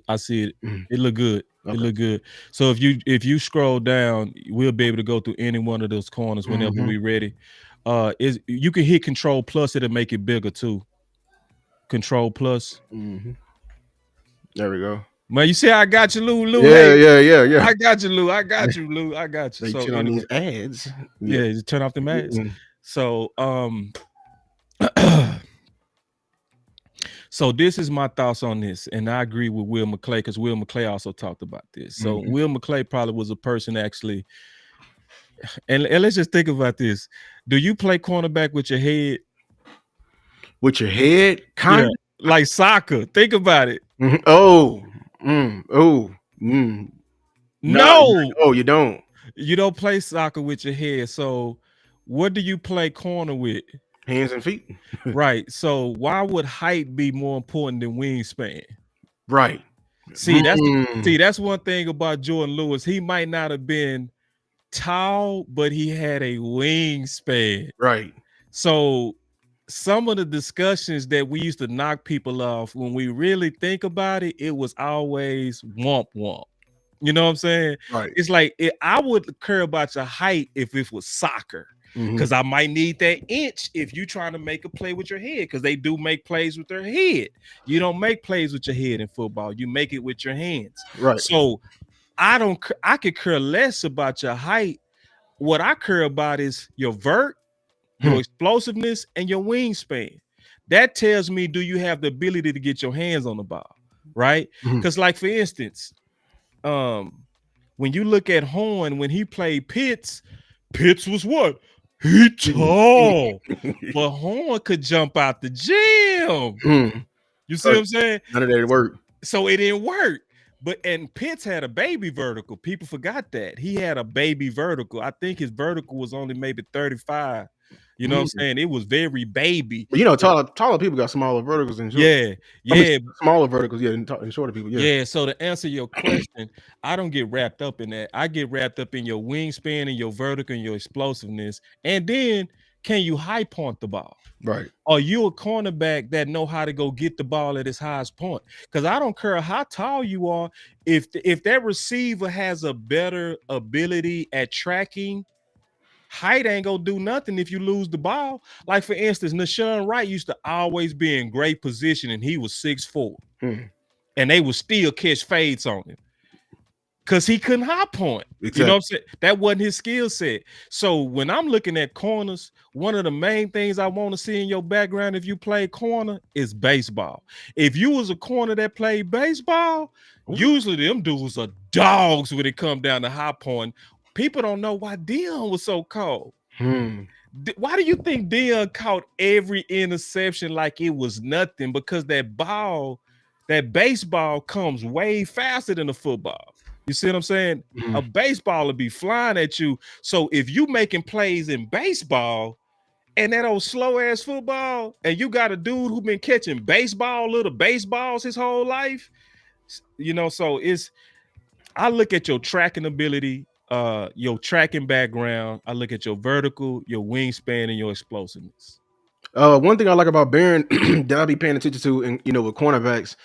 I see it. It look good. Okay. It look good. So if you scroll down, we'll be able to go through any one of those corners whenever we ready. You can hit Control Plus, it'll make it bigger too. Control Plus. There we go. Man, you see, I got you, Lou. Yeah. I got you, Lou. I got you, Lou. I got you. So turn on these ads. Yeah, just turn off the ads. So so this is my thoughts on this, and I agree with Will McClay because Will McClay also talked about this. So Will McClay probably was a person actually, and let's just think about this. Do you play cornerback with your head? With your head? Kind of like soccer. Think about it. No. Oh, you don't. You don't play soccer with your head. So what do you play corner with? Hands and feet. Right. So why would height be more important than wingspan? Right. See, that's one thing about Jordan Lewis. He might not have been tall, but he had a wingspan. Right. So some of the discussions that we used to knock people off, when we really think about it, it was always womp womp. You know what I'm saying? Right. It's like I would care about your height if it was soccer. Because I might need that inch if you're trying to make a play with your head, because they do make plays with their head. You don't make plays with your head in football. You make it with your hands. Right. So I could care less about your height. What I care about is your vert, your explosiveness, and your wingspan. That tells me, do you have the ability to get your hands on the ball, right? Because like, for instance, when you look at Horn, when he played Pitts was what? He tall, but Horn could jump out the gym. You see what I'm saying? None of that worked. So it didn't work. And Pitts had a baby vertical. People forgot that. He had a baby vertical. I think his vertical was only maybe 35. You know what I'm saying? It was very baby. But taller people got smaller verticals than short. Yeah. Smaller verticals, and shorter people, Yeah, so to answer your question, I don't get wrapped up in that. I get wrapped up in your wingspan and your vertical and your explosiveness. And then, can you high point the ball? Right. Are you a cornerback that know how to go get the ball at its highest point? Because I don't care how tall you are. If that receiver has a better ability at tracking, height ain't gonna do nothing if you lose the ball. Like, for instance, Nashawn Wright used to always be in great position, and he was 6'4", and they would still catch fades on him because he couldn't high point. Exactly. You know what I'm saying? That wasn't his skill set. So when I'm looking at corners, one of the main things I want to see in your background if you play corner is baseball. If you was a corner that played baseball, usually them dudes are dogs when it come down to high point. People don't know why Dion was so cold. Why do you think Dion caught every interception like it was nothing? Because that baseball comes way faster than a football. You see what I'm saying? A baseball will be flying at you. So if you making plays in baseball and that old slow ass football, and you got a dude who been catching little baseballs his whole life, so I look at your tracking ability, your tracking background. I look at your vertical, your wingspan, and your explosiveness. One thing I like about Barron that I'll be paying attention to, and with cornerbacks,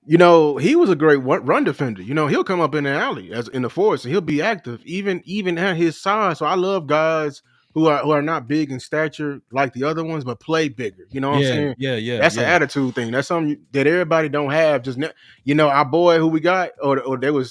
he was a great run defender. He'll come up in the alley as in the forest, and he'll be active even at his size. So I love guys who are not big in stature like the other ones, but play bigger. You know what I'm saying? Yeah. That's an attitude thing. That's something that everybody don't have. Just our boy who we got, or they were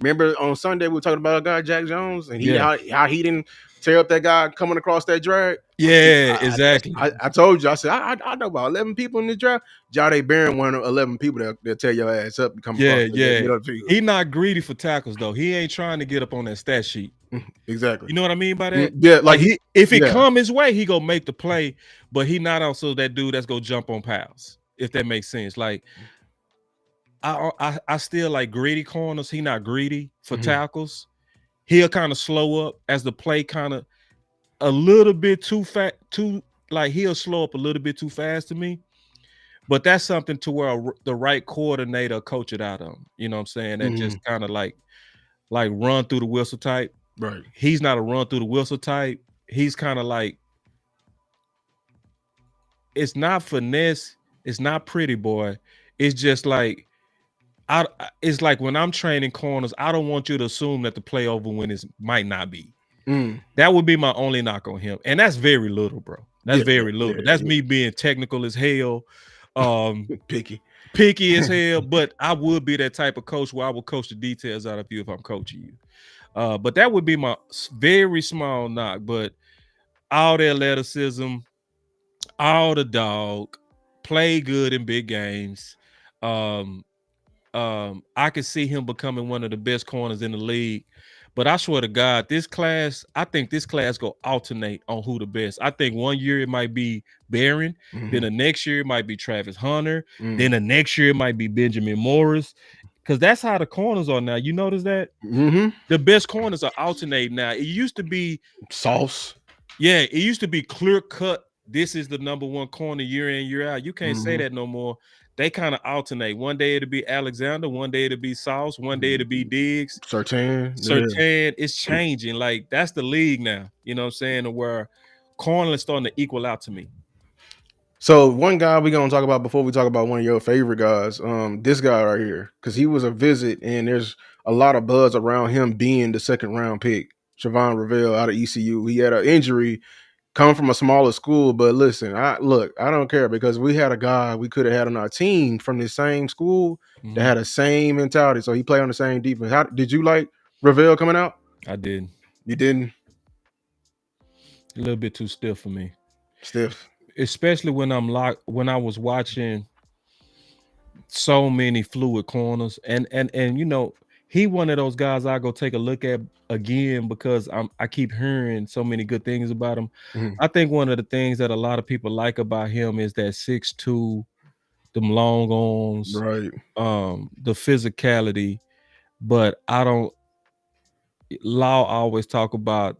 Remember on Sunday we were talking about a guy Jack Jones and Yeah. how he didn't tear up that guy coming across that drag. Yeah, exactly. I told you. I said I know about 11 people in the draft. Jade Barron one of 11 people that tear your ass up and come across Yeah, the yeah. middle of the field. He not greedy for tackles though. He ain't trying to get up on that stat sheet. Exactly. You know what I mean by that? Yeah, like if it yeah. come his way, he gonna make the play, but he not also that dude that's gonna jump on pals. If that makes sense. Like I still like greedy corners. He not greedy for tackles. He'll kind of slow up as the play kind of a little bit too fast. He'll slow up a little bit too fast to me. But that's something to where the right coordinator coach it out of him. You know what I'm saying? That just kind of like run through the whistle type. Right. He's not a run through the whistle type. He's kind of like, it's not finesse. It's not pretty boy. It's just like, it's like when I'm training corners, I don't want you to assume that the play over when it might not be. That would be my only knock on him. And that's very little, bro. That's very little. That's me being technical as hell. Picky as hell. But I would be that type of coach where I would coach the details out of you if I'm coaching you. But that would be my very small knock. But all the athleticism, all the dog, play good in big games. I could see him becoming one of the best corners in the league. But I swear to God, I think this class go alternate on who the best. I think one year it might be Barron, then the next year it might be Travis Hunter, then the next year it might be Benjamin Morris. Because that's how the corners are now. You notice that? The best corners are alternating now. It used to be sauce. Yeah, it used to be clear cut. This is the number one corner year in, year out. You can't say that no more. They kind of alternate. One day it'll be Alexander, one day it'll be Sauce, one day it'll be Diggs. Surtain. It's changing. Like, that's the league now. You know what I'm saying? Where corner is starting to equal out to me. So one guy we're gonna talk about before we talk about one of your favorite guys, this guy right here, because he was a visit and there's a lot of buzz around him being the second round pick. Shavon Reveal out of ECU. He had an injury, come from a smaller school, but listen, I don't care because we had a guy we could have had on our team from the same school that had the same mentality. So he played on the same defense. How did you like Reveal coming out? I did. You didn't? A little bit too stiff for me. Stiff. Especially when I was watching so many fluid corners. And you know, he one of those guys I go take a look at again because I keep hearing so many good things about him. I think one of the things that a lot of people like about him is that 6'2", them long arms, right? The physicality. But Law always talk about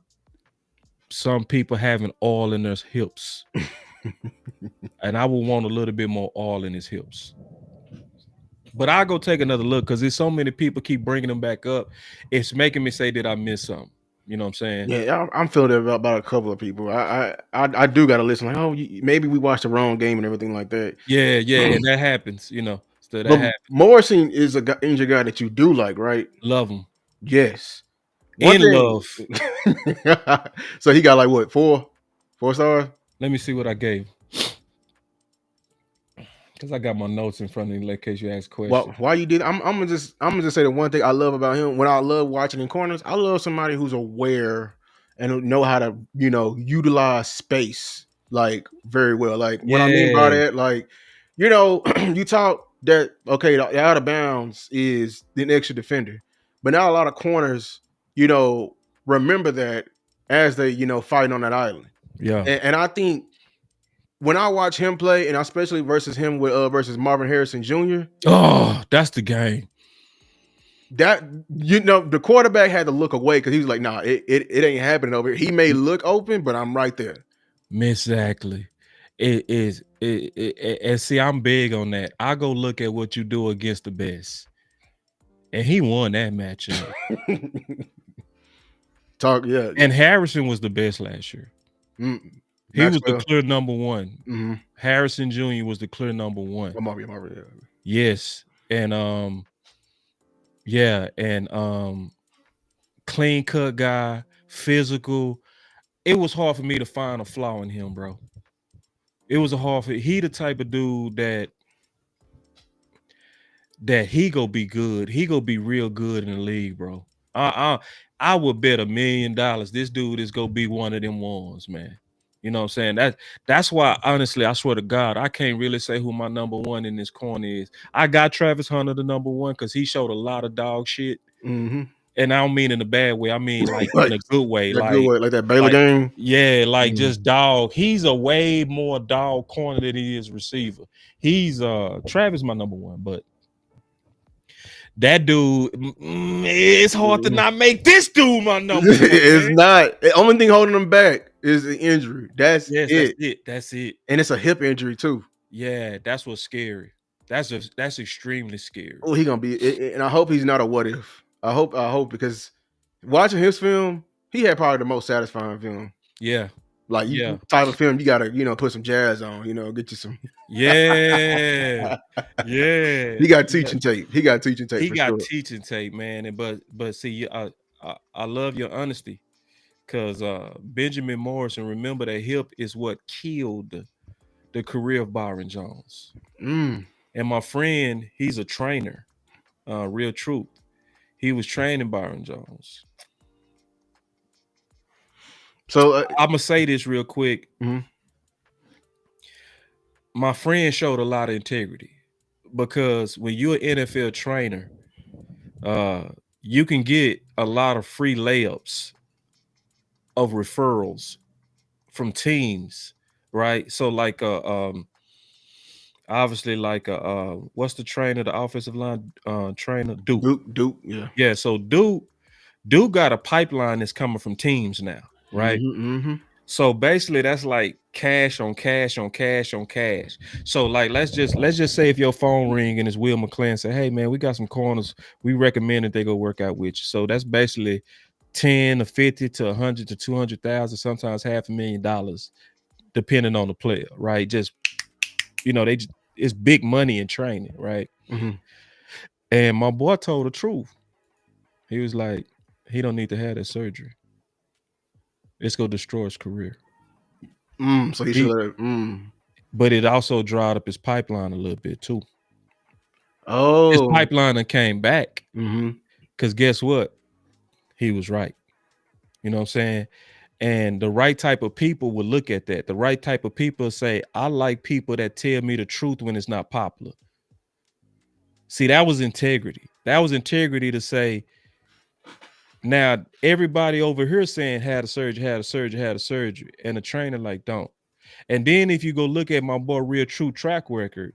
some people having oil in their hips. And I would want a little bit more oil in his hips. But I'll go take another look because there's so many people keep bringing them back up. It's making me say, did I miss something? You know what I'm saying? Yeah, I'm feeling that about a couple of people. I do got to listen. Like, oh, maybe we watched the wrong game and everything like that. Yeah, and that happens. You know, so that happens. Morrison is a injured guy that you do like, right? Love him. Yes. Love. So he got like what, 4 stars? Let me see what I gave. Because I got my notes in front of me in case you ask questions. Why you did? I'm gonna just say the one thing I love about him. When I love watching in corners, I love somebody who's aware and know how to utilize space like very well. Like what I mean by that, like you talk that okay, the out of bounds is the extra defender, but now a lot of corners remember that as they fighting on that island. Yeah, and I think. When I watch him play, and especially versus him versus Marvin Harrison Jr. Oh, that's the game. That the quarterback had to look away because he was like, "Nah, it ain't happening over here." He may look open, but I'm right there. Exactly. It is. And see, I'm big on that. I go look at what you do against the best, and he won that matchup. And Harrison was the best last year. He was the clear number one. Harrison Jr. was the clear number one. Yes. And clean cut guy, physical. It was hard for me to find a flaw in him, bro. It was he the type of dude that he gonna be good. He gonna be real good in the league, bro. I would bet $1 million this dude is gonna be one of them ones, man. You know what I'm saying? That's why, honestly, I swear to God, I can't really say who my number one in this corner is. I got Travis Hunter the number one because he showed a lot of dog shit. Mm-hmm. And I don't mean in a bad way. I mean like Like in a good way. that good way, like that Baylor Like game. yeah, like Mm. just dog. He's a way more dog corner than he is receiver. He's Travis my number one, but that dude, it's hard to not make this dude my number one. It's Man. not. The only thing holding him back is the injury. That's Yes, it. That's it. And it's a hip injury too. Yeah, that's what's scary. That's extremely scary. Oh, he gonna be. And I hope he's not a what if. I hope because watching his film, he had probably the most satisfying film. Yeah. Like Yeah. type of film, you gotta put some jazz on. Get you some. Yeah. Yeah. He got teaching tape. He got teaching tape. He for got sure. teaching tape, man. And but see, I love your honesty, because Benjamin Morrison, remember that hip is what killed the career of Byron Jones. Mm. And my friend, he's a trainer, real truth. He was training Byron Jones. So I'm gonna say this real quick. Mm-hmm. My friend showed a lot of integrity, because when you're an NFL trainer, you can get a lot of free layups of referrals from teams, right? So like obviously like what's the trainer, the offensive line trainer? Duke, yeah. Yeah, so Duke got a pipeline that's coming from teams now, right? Mm-hmm. So basically that's like cash on cash on cash on cash. So like let's just say if your phone ring and it's Will McClain say, hey man, we got some corners, we recommend that they go work out with you. So that's basically 10 to 50 to 100 to 200,000, sometimes $500,000, depending on the player, right? Just it's big money in training, right? Mm-hmm. And my boy told the truth. He was like, he don't need to have that surgery. It's gonna destroy his career. So he should. But it also dried up his pipeline a little bit too. Oh, his pipeline came back. Mm-hmm. Because guess what? He was right. You know what I'm saying? And the right type of people will look at that. The right type of people say, I like people that tell me the truth when it's not popular. See, that was integrity. That was integrity to say, now everybody over here saying had a surgery, and the trainer like don't. And then if you go look at my boy Real True track record,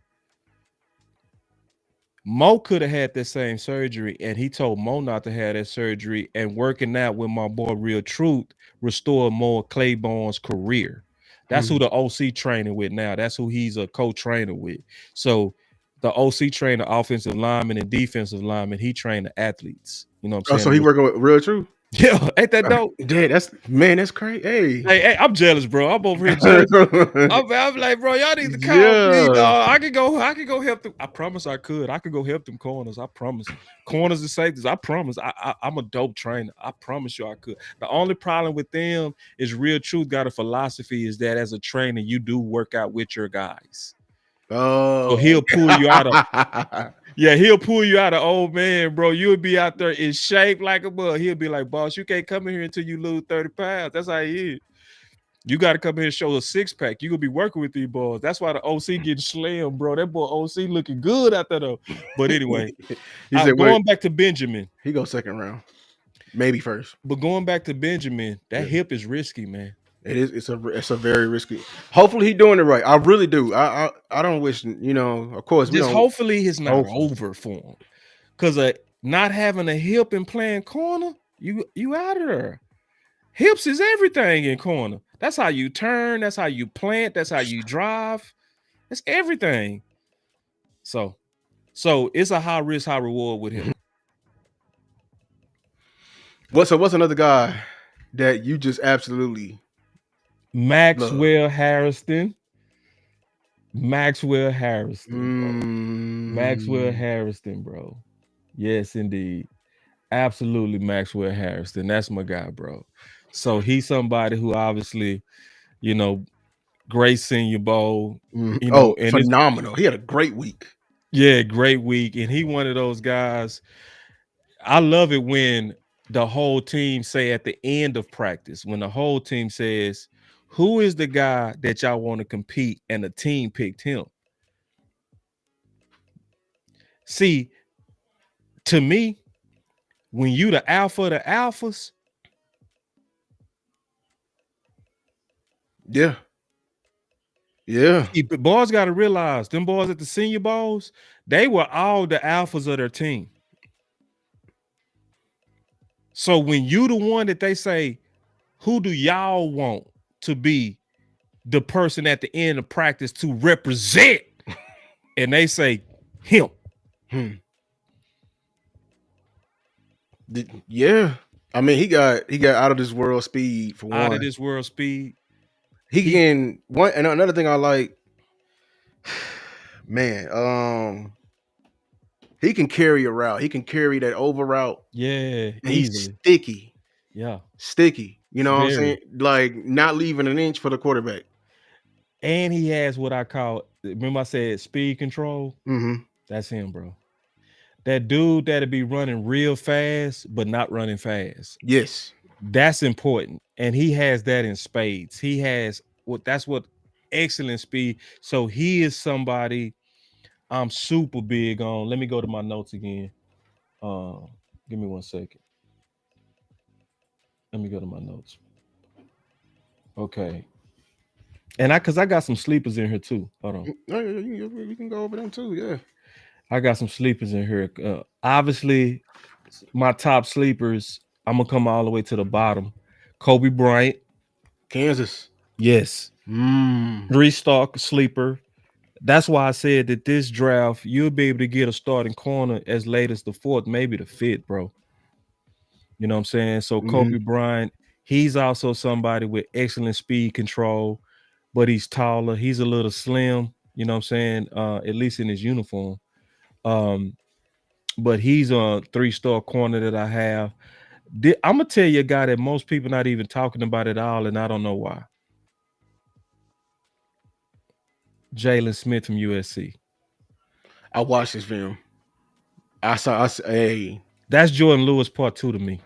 Mo could have had that same surgery, and he told Mo not to have that surgery, and working out with my boy Real Truth restored Mo Claiborne's career. That's who the OC training with now. That's who he's a co-trainer with. So the OC trainer, offensive lineman and defensive lineman, he trained the athletes. You know what I'm saying? So he working with Real Truth? Yeah, ain't that dope? Yeah, that's crazy. Hey, I'm jealous, bro. I'm over here jealous. I'm like, bro, y'all need to call me, dog. I could go help them. I promise I could. I could go help them corners. I promise. Corners and safeties. I promise. I'm a dope trainer. I promise you I could. The only problem with them is Real Truth got a philosophy is that as a trainer, you do work out with your guys. Oh, so he'll pull you out of he'll pull you out of old man, bro. You'll be out there in shape like a bug. He'll be like, boss, you can't come in here until you lose 30 pounds. That's how he is. You got to come here and show a six-pack. You gonna be working with these boys. That's why the OC getting slammed, bro. That boy OC looking good out there though. But anyway, going back to Benjamin. He goes second round, maybe first. But going back to Benjamin, that hip is risky, man. It is. It's a very risky. Hopefully, he's doing it right. I really do. I don't wish. Of course, just hopefully it's not over for him. Because not having a hip and playing corner, you out of there. Hips is everything in corner. That's how you turn. That's how you plant. That's how you drive. That's everything. So it's a high risk, high reward with him. What's another guy that you just absolutely Maxwell Harrison. Maxwell Harrison, bro. Maxwell Harrison, bro. Yes, indeed. Absolutely, Maxwell Harrison. That's my guy, bro. So he's somebody who obviously, great Senior Bowl. And phenomenal. He had a great week. Yeah, great week. And he one of those guys. I love it when the whole team say at the end of practice, when the whole team says, who is the guy that y'all want to compete? And the team picked him. See, to me, when you the alpha of the alphas, Yeah. Yeah. the boys got to realize them boys at the senior bowls, they were all the alphas of their team. So when you the one that they say, who do y'all want to be the person at the end of practice to represent? And they say him. Yeah. I mean, he got out of this world speed for one. Out of this world speed. He can one, and another thing I like, man, he can carry a route. He can carry that over route. Yeah, And he's easily. sticky. Yeah. Sticky. You know what I'm Very. saying? Like not leaving an inch for the quarterback. And he has what I call, remember I said speed control? Mm-hmm. That's him, bro. That dude that'll be running real fast, but not running fast. Yes. That's important. And he has that in spades. He has that's what excellent speed. So he is somebody I'm super big on. Let me go to my notes again. Give me 1 second. Let me go to my notes. Okay. And I got some sleepers in here too. Hold on. Oh, yeah, you can go over them too. Yeah. I got some sleepers in here. Obviously, my top sleepers, I'm gonna come all the way to the bottom. Kobe Bryant. Kansas. Yes. 3-star sleeper. That's why I said that this draft, you'll be able to get a starting corner as late as the 4th, maybe the 5th, bro. You know what I'm saying? So Kobe Bryant, he's also somebody with excellent speed control, but he's taller. He's a little slim, you know what I'm saying? At least in his uniform. But he's a 3-star corner that I have. I'm gonna tell you a guy that most people not even talking about at all, and I don't know why. Jalen Smith from USC. I watched this film. I saw. Hey, that's Jordan Lewis part 2 to me.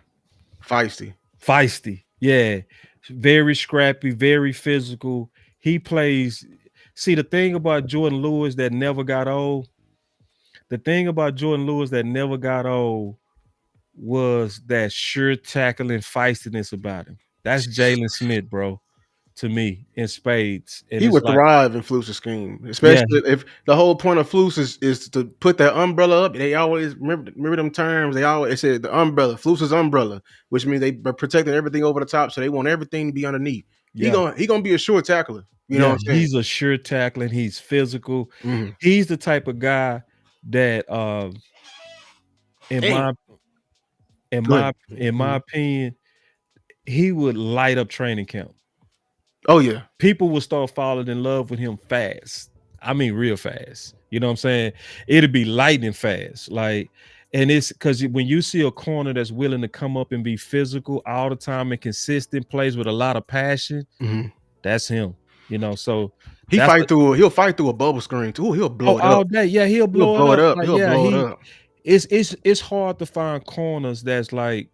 Feisty. Yeah, very scrappy, very physical. He plays. See, the thing about Jordan Lewis that never got old. The thing about Jordan Lewis that never got old was that sure tackling feistiness about him. That's Jalen Smith, bro. To me, in spades. And he would thrive in Fluce's scheme, especially if the whole point of Fluce is to put that umbrella up. They always remember them terms. They said the umbrella, Fluce's umbrella, which means they protecting everything over the top, so they want everything to be underneath. Yeah. He gonna be a sure tackler. You know what I'm saying? He's a sure tackling. He's physical. Mm-hmm. He's the type of guy that, in my opinion, he would light up training camp. Oh yeah, people will start falling in love with him fast. I mean, real fast. You know what I'm saying? It'll be lightning fast. Like, and it's because when you see a corner that's willing to come up and be physical all the time and consistent, plays with a lot of passion, that's him. You know, so he'll fight through a bubble screen too. He'll blow it up all day. Yeah, he'll blow it up. Like, he'll blow it up. It's hard to find corners that's like,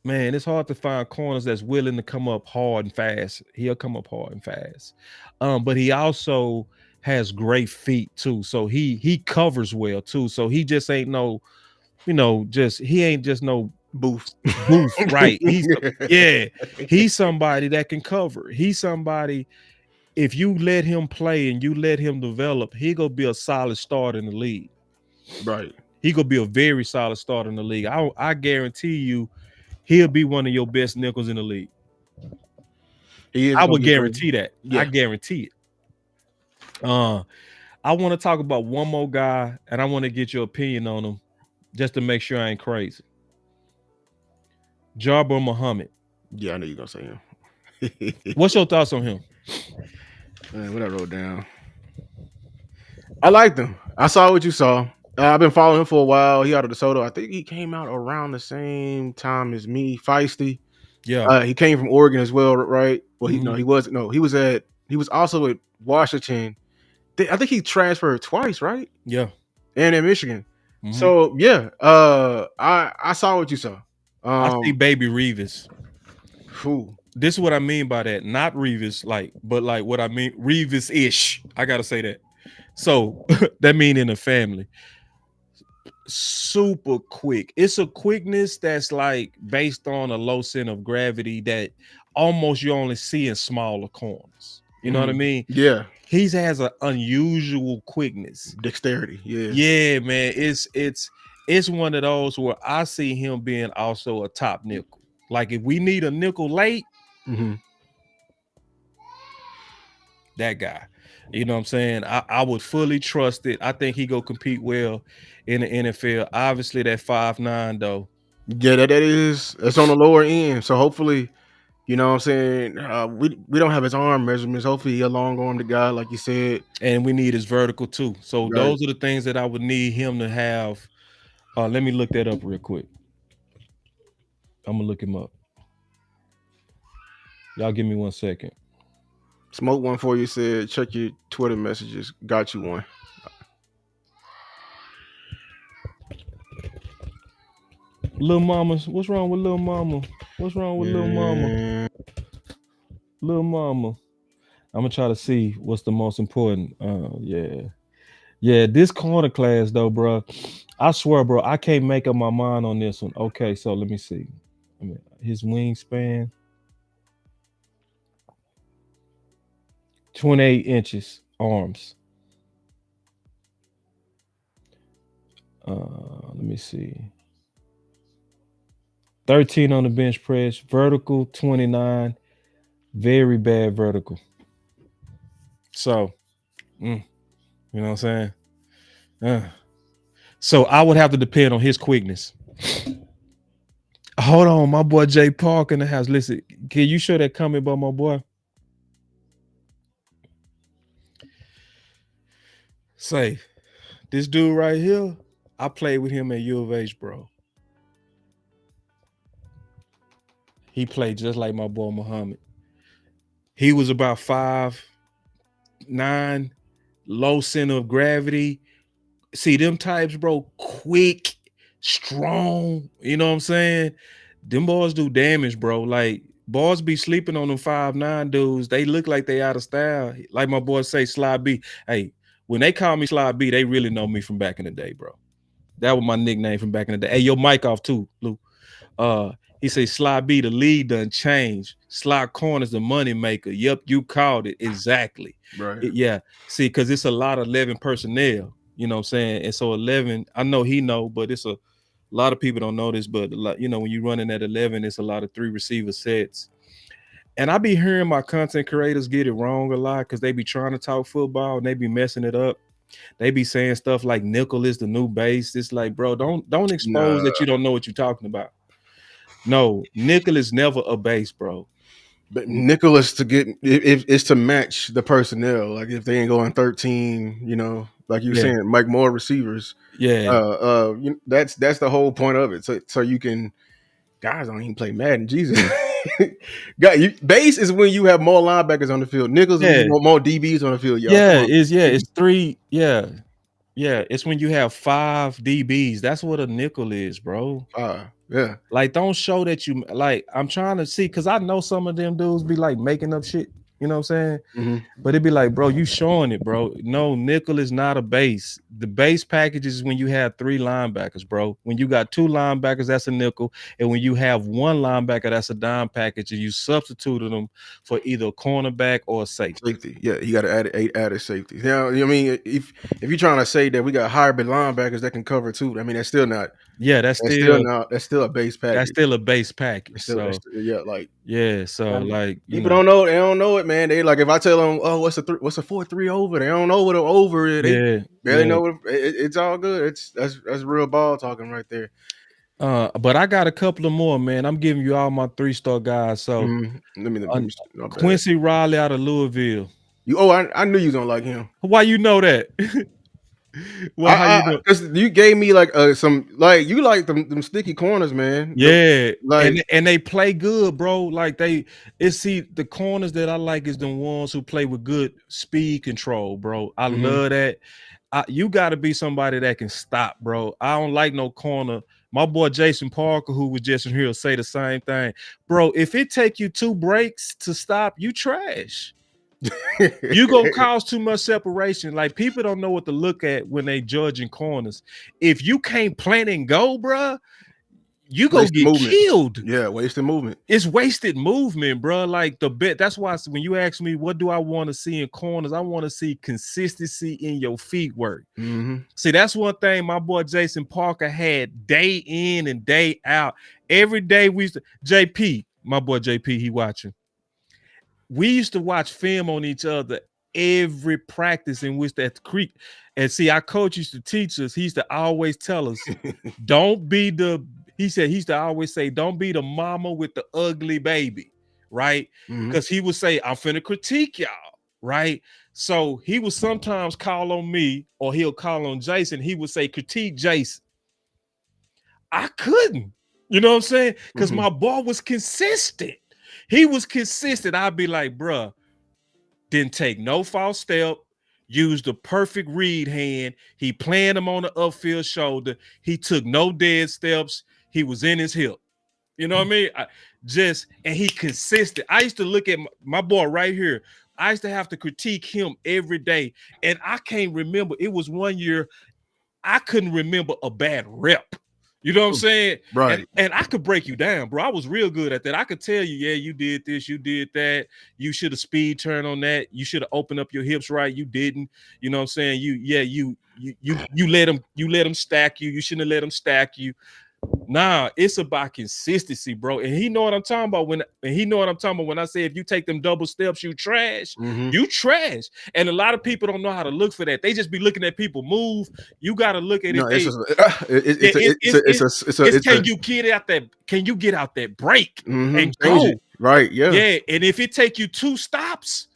man, it's hard to find corners that's willing to come up hard and fast. He'll come up hard and fast. But he also has great feet too. So he covers well too. So he just ain't no, he ain't just no booth, right? He's somebody that can cover. He's somebody, if you let him play and you let him develop, he gonna be a solid starter in the league. Right. He gonna be a very solid starter in the league. I guarantee you, he'll be one of your best nickels in the league. I would guarantee that. Yeah. I guarantee it. I want to talk about one more guy, and I want to get your opinion on him, just to make sure I ain't crazy. Jabbar Muhammad. Yeah, I know you're gonna say him. What's your thoughts on him? Man, what I wrote down. I liked him. I saw what you saw. I've been following him for a while. He out of DeSoto. I think he came out around the same time as me, Feisty. Yeah. He came from Oregon as well, right? Well, he was also at Washington, I think he transferred twice, right? Yeah. And in Michigan. Mm-hmm. So yeah, I saw what you saw. I see Baby Revis. Whew. This is what I mean by that. Not Revis, like, but like what I mean, Revis-ish. I gotta say that. So that mean in the family. Super quick. It's a quickness that's like based on a low center of gravity that almost you only see in smaller corners. You know what I mean? Yeah, He has an unusual quickness. dexterity. Yeah, Yeah, man. It's one of those where I see him being also a top nickel. Like if we need a nickel late, that guy. You know what I'm saying? I would fully trust it. I think he go compete well in the NFL. Obviously, that 5'9" though. yeah. That's on the lower end. So hopefully, you know what I'm saying. We don't have his arm measurements. Hopefully, he a long armed guy, like you said. And we need his vertical too. So Right. those are the things that I would need him to have. Let me look that up real quick. I'm gonna look him up. Y'all give me 1 second. Smoke one for you. Said check your Twitter messages. Got you one. Little Mama, what's wrong with Little Mama? What's wrong with Little Mama? Yeah. Little Mama. I'm gonna try to see what's the most important. Yeah. This corner class though, bro. I swear, bro, I can't make up my mind on this one. Okay, so let me see. I mean, his wingspan, 28 inches, arms. Let me see. 13 on the bench press, vertical 29, very bad vertical. So, you know what I'm saying? So I would have to depend on his quickness. Hold on, my boy Jay Park in the house. Listen, can you show that comment about my boy? Say, this dude right here, I played with him at U of H, bro. He played just like my boy Muhammad. He was about 5'9", low center of gravity. See them types, bro, quick, strong. You know what I'm saying? Them boys do damage, bro. Like boys be sleeping on them 5'9" dudes. They look like they out of style. Like my boys say, Sly B. Hey, when they call me Sly B, they really know me from back in the day, bro. That was my nickname from back in the day. Hey, your mic off too, Lou. He say Sly B, the lead done changed. Sly Corner's the money maker. Yep, you called it exactly. Right. Yeah. See, because it's a lot of 11 personnel. You know what I'm saying? And so 11, I know he know, but it's a lot of people don't know this, but you know, when you're running at 11, it's a lot of 3 receiver sets. And I be hearing my content creators get it wrong a lot because they be trying to talk football and they be messing it up. They be saying stuff like nickel is the new base. It's like, bro, don't expose that you don't know what you're talking about. No, nickel is never a base, bro. But Nicholas to get if it's to match the personnel, like if they ain't going 13, you know, like you were saying, Mike Moore receivers. Yeah. That's the whole point of it. So you can guys don't even play Madden. Jesus. Base is when you have more linebackers on the field. Nickels is when you have more DBs on the field, y'all. It's 3. Yeah. It's when you have 5 DBs. That's what a nickel is, bro. Yeah. Like, don't show that you like. I'm trying to see because I know some of them dudes be like making up shit. You know what I'm saying? But it'd be like, bro, you showing it, bro. No, nickel is not a base. The base package is when you have 3 linebackers, bro. When you got 2 linebackers, that's a nickel. And when you have 1 linebacker, that's a dime package. And you substituted them for either a cornerback or a safety. Yeah, you got to add 8 added safeties. Now, I mean, if you're trying to say that we got hybrid linebackers that can cover too, I mean, that's still not. Yeah, that's still a base package. That's still a base package. So people don't know. They don't know it, man. They like if I tell them, oh, what's a 4-3 over? They don't know what an over is. They barely know what it's all good. That's real ball talking right there. But I got a couple of more, man. I'm giving you all my 3-star guys. So let me Quincy Riley out of Louisville. I knew you was gonna like him. Why you know that? Well, how you doing? Because you gave me like some like you like them sticky corners, man. Yeah, Like and they play good, bro. Like see the corners that I like is the ones who play with good speed control, bro. I love that. You got to be somebody that can stop, bro. I don't like no corner. My boy Jason Parker, who was just in here, say the same thing, bro. If it take you 2 breaks to stop, you trash. You gonna cause too much separation. Like people don't know what to look at when they judging corners. If you can't plant and go, bro, you gonna wasted get movement. killed. Yeah, wasted movement. It's wasted movement, bro. Like the bit. That's why when you ask me what do I want to see in corners, I want to see consistency in your feet work. See, that's one thing my boy Jason Parker had day in and day out. Every day we used to JP, my boy JP, he watching. We used to watch film on each other every practice in which that creek. And see, our coach used to teach us, he used to always tell us, don't be the, he used to always say, don't be the mama with the ugly baby, right? Because he would say, I'm finna critique y'all, right? So he would sometimes call on me or he'll call on Jason. He would say, critique Jason. I couldn't, you know what I'm saying? Because my boy was consistent. He was consistent. I'd be like, bruh, didn't take no false step, used the perfect read hand. He planned him on the upfield shoulder. He took no dead steps. He was in his hip. You know what I mean? And he consistent. I used to look at my boy right here. I used to have to critique him every day. And I can't remember. It was one year I couldn't remember a bad rep. You know what I'm saying? Right. And I could break you down, bro. I was real good at that. I could tell you, yeah, you did this, you did that. You should have speed turn on that. You should have opened up your hips right. You didn't. You know what I'm saying? You let them stack you. You shouldn't have let them stack you. Nah, it's about consistency, bro. And he know what I'm talking about when I say if you take them double steps, you trash. You trash. And a lot of people don't know how to look for that. They just be looking at people move. You got to look at it. Can you get out that break and go? Right, yeah. Yeah, and if it take you 2 stops,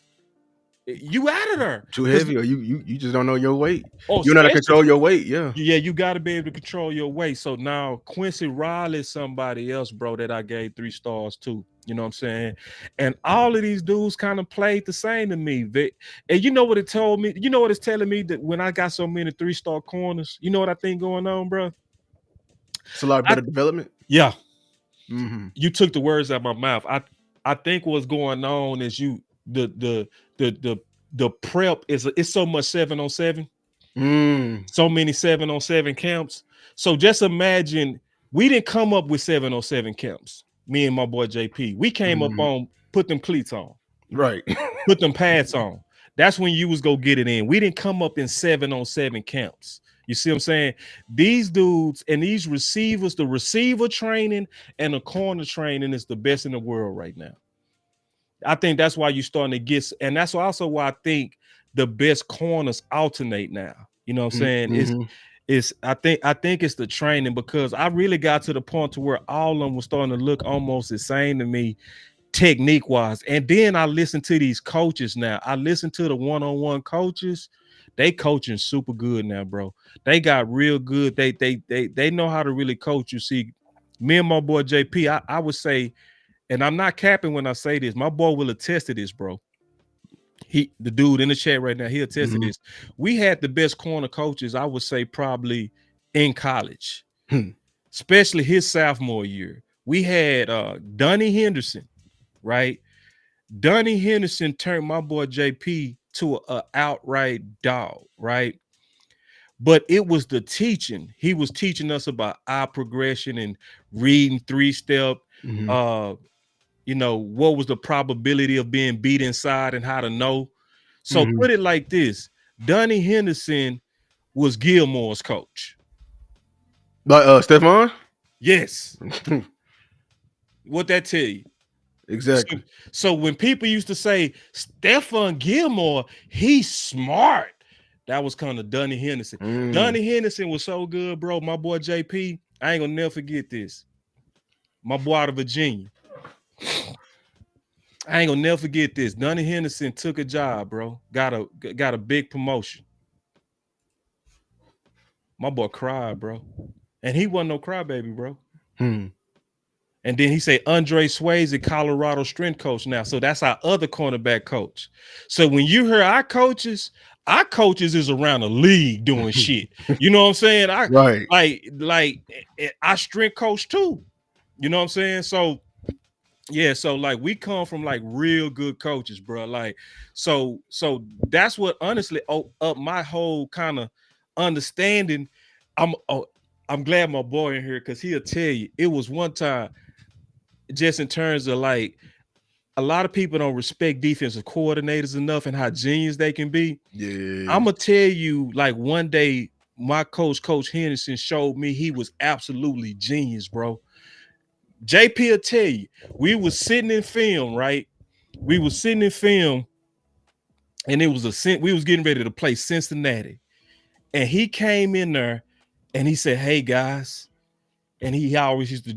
you out of there. Too heavy, or you just don't know your weight. Oh, you know how to control your weight, yeah. Yeah, you got to be able to control your weight. So now Quincy Riley is somebody else, bro, that I gave 3 stars to. You know what I'm saying? And all of these dudes kind of played the same to me. And you know what it told me? You know what it's telling me that when I got so many 3-star corners, you know what I think going on, bro? It's a lot of better development. Yeah. You took the words out of my mouth. I think what's going on is the prep it's so much 7-on-7. So many 7-on-7 camps. So just imagine we didn't come up with 7-on-7 camps. Me and my boy JP. We came up on put them cleats on. Right. Put them pads on. That's when you was go get it in. We didn't come up in 7-on-7 camps. You see what I'm saying? These dudes and these receivers, the receiver training and the corner training is the best in the world right now. I think that's why you're starting to get, and that's also why I think the best corners alternate now. You know what I'm saying? I think it's the training, because I really got to the point to where all of them were starting to look almost the same to me, technique wise. And then I listen to these coaches now. I listen to the one-on-one coaches. They coaching super good now, bro. They got real good. They know how to really coach. You see, me and my boy JP, I would say, and I'm not capping when I say this, my boy will attest to this, bro. The dude in the chat right now, he attested to this. We had the best corner coaches, I would say, probably in college, especially his sophomore year. We had Donnie Henderson, right? Donnie Henderson turned my boy JP to an outright dog, right? But it was the teaching. He was teaching us about eye progression and reading 3-step. You know, what was the probability of being beat inside and how to know. So put it like this. Donnie Henderson was Gilmore's coach. Like Stephon? Yes. What that tell you? Exactly. So when people used to say, Stephon Gilmore, he's smart. That was kind of Donnie Henderson. Donnie Henderson was so good, bro. My boy JP, I ain't gonna never forget this. My boy out of Virginia. I ain't gonna never forget this. Donnie Henderson took a job, bro. Got a big promotion. My boy cried, bro. And he wasn't no crybaby, bro. Hmm. And then he said Andre Swayze, Colorado strength coach now. So that's our other cornerback coach. So when you hear our coaches is around the league doing shit. You know what I'm saying? I Right. I strength coach too. You know what I'm saying? So yeah, so like we come from like real good coaches, bro. Like so that's what honestly up my whole kind of understanding. I'm glad my boy in here because he'll tell you it was one time just in terms of like a lot of people don't respect defensive coordinators enough and how genius they can be. Yeah. I'm gonna tell you, like one day, my Coach Henderson, showed me he was absolutely genius, bro. JP will tell you, we was sitting in film, right? We was sitting in film, and it was we was getting ready to play Cincinnati, and he came in there, and he said, "Hey guys," and he always used to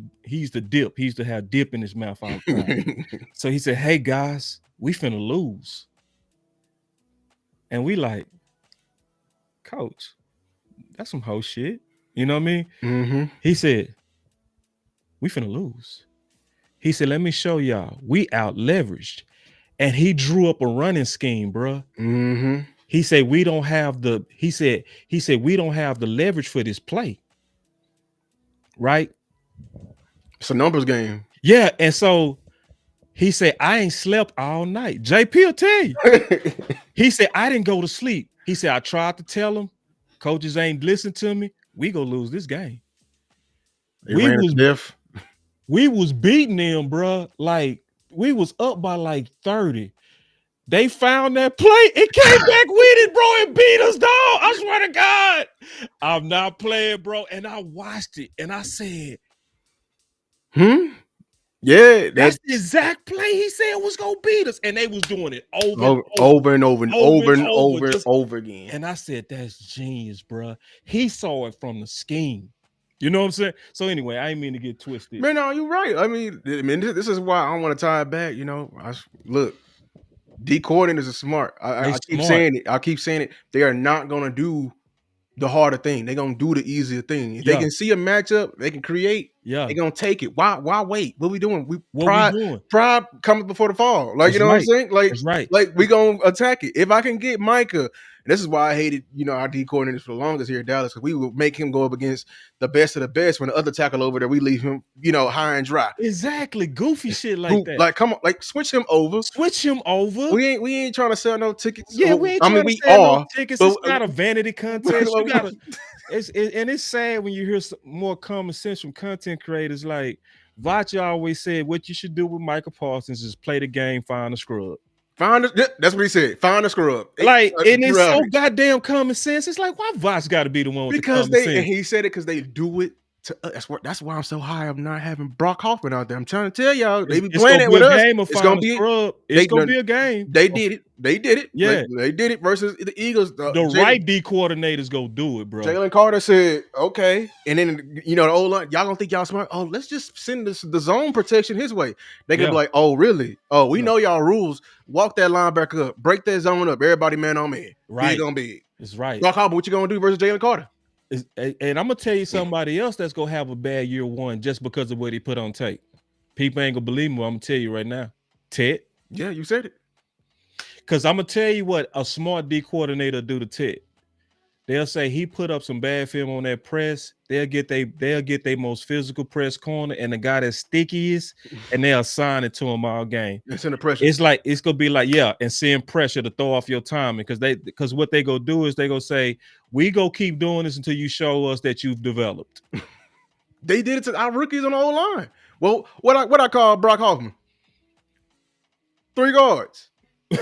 dip. He used to have dip in his mouth all the time. So he said, "Hey guys, we finna lose," and we like, Coach, that's some whole shit. You know what I mean? Mm-hmm. He said, "We finna lose." He said, "Let me show y'all. We out leveraged." And he drew up a running scheme, bro. Mm-hmm. He said, "We don't have the." He said, "We don't have the leverage for this play." Right? It's a numbers game. Yeah. And so he said, "I ain't slept all night." JP will tell you. He said, "I didn't go to sleep." He said, "I tried to tell him, coaches ain't listen to me. We gonna lose this game." They ran it to death. We was beating them, bro. Like we was up by like 30. They found that play. It came back with it, bro, and beat us, dog. I swear to God. I'm not playing, bro. And I watched it and I said, Yeah, that's the exact play he said was gonna beat us. And they was doing it over and over and over and over and over and just, over again. And I said, that's genius, bro. He saw it from the scheme. You know what I'm saying? So anyway, I didn't mean to get twisted. Man, no, you're right. I mean, this is why I want to tie it back. You know, look, D coordinators are smart. I keep saying it. I keep saying it. They are not gonna do the harder thing. They're gonna do the easier thing. If they can see a matchup, they can create. Yeah, they're gonna take it. Why wait? What we doing? doing? Pride comes before the fall. Like, you know what I'm saying? Like, like we gonna attack it. If I can get Micah, this is why I hated, our D coordinators for the longest here at Dallas, because we would make him go up against the best of the best. When the other tackle over there, we leave him, high and dry. Exactly, goofy shit like that. Like, come on, like switch him over. We ain't trying to sell no tickets. Yeah, we ain't trying to sell no tickets. It's not a vanity contest. You gotta. It's sad when you hear some more common sense from content creators. Like Vacha always said, what you should do with Michael Parsons is play the game, find a scrub. That's what he said. Find a scrub. Like, and it's so goddamn common sense. It's like, why Vacha got to be the one with the common sense? And he said it because they do it. That's why I'm so high. I'm not having Brock Hoffman out there. I'm trying to tell y'all, they be playing it with us. It's gonna be a game. They did it. Yeah, they did it versus the Eagles. The right D coordinators go do it, bro. Jalen Carter said, "Okay," and then the old line, y'all gonna think y'all smart. Oh, let's just send the zone protection his way. They can be like, "Oh, really? Oh, we know y'all rules. Walk that linebacker up, break that zone up. Everybody man on man. Right, gonna be. It's right. Brock Hoffman, what you gonna do versus Jalen Carter?" And I'm gonna tell you somebody else that's gonna have a bad year one just because of what he put on tape. People ain't gonna believe me. I'm gonna tell you right now, Ted. Yeah, you said it. Because I'm gonna tell you what a smart D coordinator do to Ted. They'll say he put up some bad film on that press. They'll get their most physical press corner and the guy that's stickiest, and they'll assign it to him all game. It's in the pressure. It's gonna be like, and send pressure to throw off your timing because what they go do is they go say, we go keep doing this until you show us that you've developed. They did it to our rookies on the old line. Well, what I call Brock Hoffman? 3 guards.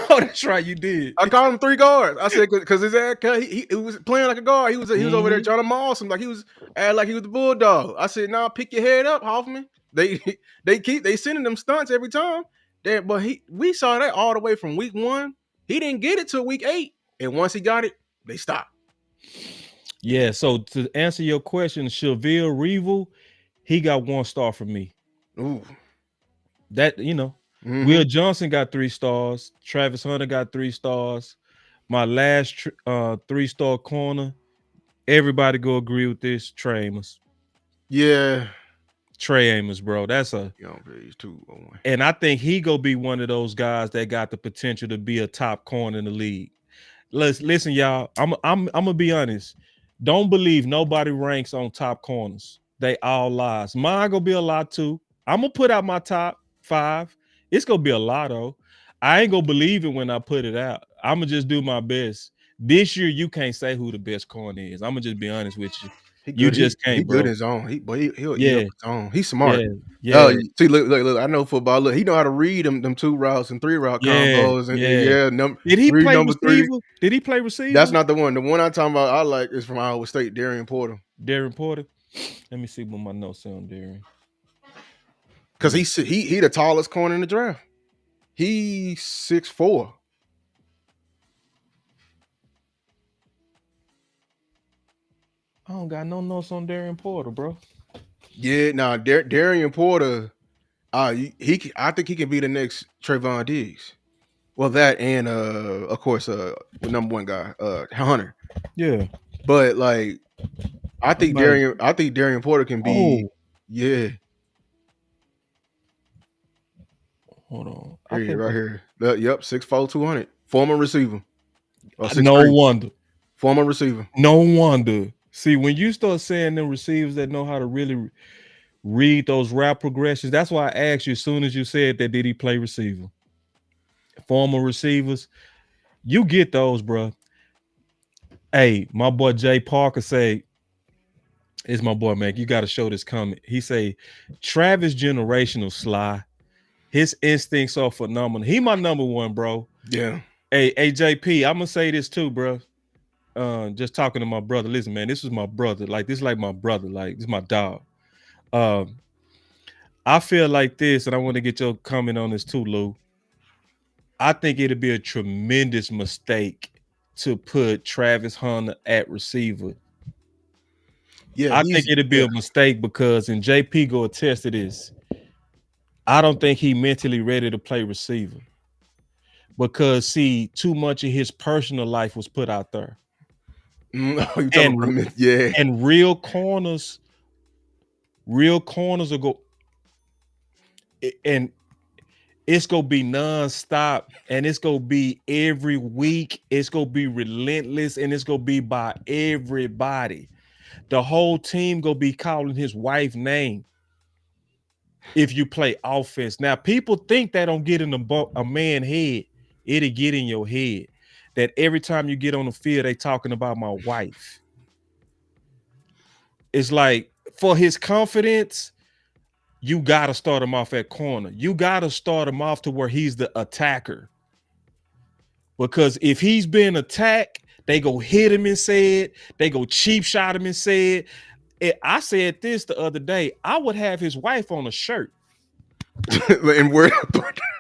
Oh, that's right, you did. I called him 3 guards. I said because his ass he was playing like a guard. He was over there trying to maul him like he was the bulldog. I said, "Nah, pick your head up, Hoffman." They sending them stunts every time. But we saw that all the way from week 1. He didn't get it till week 8, and once he got it, they stopped. Yeah. So to answer your question, Shavil Revel, he got 1 star from me. Ooh, that Will Johnson got 3 stars. Travis Hunter got 3 stars. My last 3-star corner, Everybody go agree with this. Trey Amos. Yeah. Trey Amos, bro. That's a He's 201. and I think he go be one of those guys that got the potential to be a top corner in the league. Listen, y'all. I'm gonna be honest. Don't believe nobody ranks on top corners. They all lies. Mine gonna be a lot too. I'm gonna put out my top 5. It's gonna be a lot though. I ain't gonna believe it when I put it out. I'm gonna just do my best. This year, you can't say who the best corner is. I'm gonna just be honest with you. He You good. just He can't, good in bro. his own. He'll eat up Yeah, his own. He's smart. yeah, Oh, yeah, see, look. I know football. Look, he know how to read them 2 routes and 3 route yeah, combos and yeah. Did he read play number 3. receiver? Did he play receiver? That's not the one. The one I'm talking about I like is from Iowa State, Darian Porter. Darren Porter. Let me see what my notes say on Darren. Because he the tallest corner in the draft. He's 6'4". I don't got no notes on Darren Porter, bro. Yeah, nah, Darian Porter. I think he can be the next Trayvon Diggs. Well, that and of course the number 1 guy, Hunter. Yeah, But like I think Darian Porter can be. Yeah. Hold on. Right here. Yep, 6'4", 200. Former receiver. No wonder. Former receiver. No wonder. See, when you start saying them receivers that know how to really read those route progressions, that's why I asked you as soon as you said that, did he play receiver? Former receivers, you get those, bro. Hey, my boy Jay Parker say, it's my boy, man. You got to show this comment. He say, Travis generational Sly. His instincts are phenomenal. He my number 1, bro. Yeah. Hey, JP, I'm gonna say this too, bro. Just talking to my brother. Listen, man, this is my brother. Like, this is like my brother. Like, this is my dog. I feel like this, and I want to get your comment on this too, Lou. I think it'd be a tremendous mistake to put Travis Hunter at receiver. Yeah, I think it'd be a mistake because, and JP go attest to this, I don't think he mentally ready to play receiver. Because, see, too much of his personal life was put out there. And real corners are go, and it's gonna be nonstop, and it's gonna be every week. It's gonna be relentless, and it's gonna be by everybody. The whole team gonna be calling his wife's name if you play offense. Now, people think that don't get in a man's head. It'll get in your head that every time you get on the field, they talking about my wife. It's like, for his confidence, you got to start him off at corner. You got to start him off to where he's the attacker. Because if he's being attacked, they go hit him instead. They go cheap shot him instead. I said this the other day. I would have his wife on a shirt.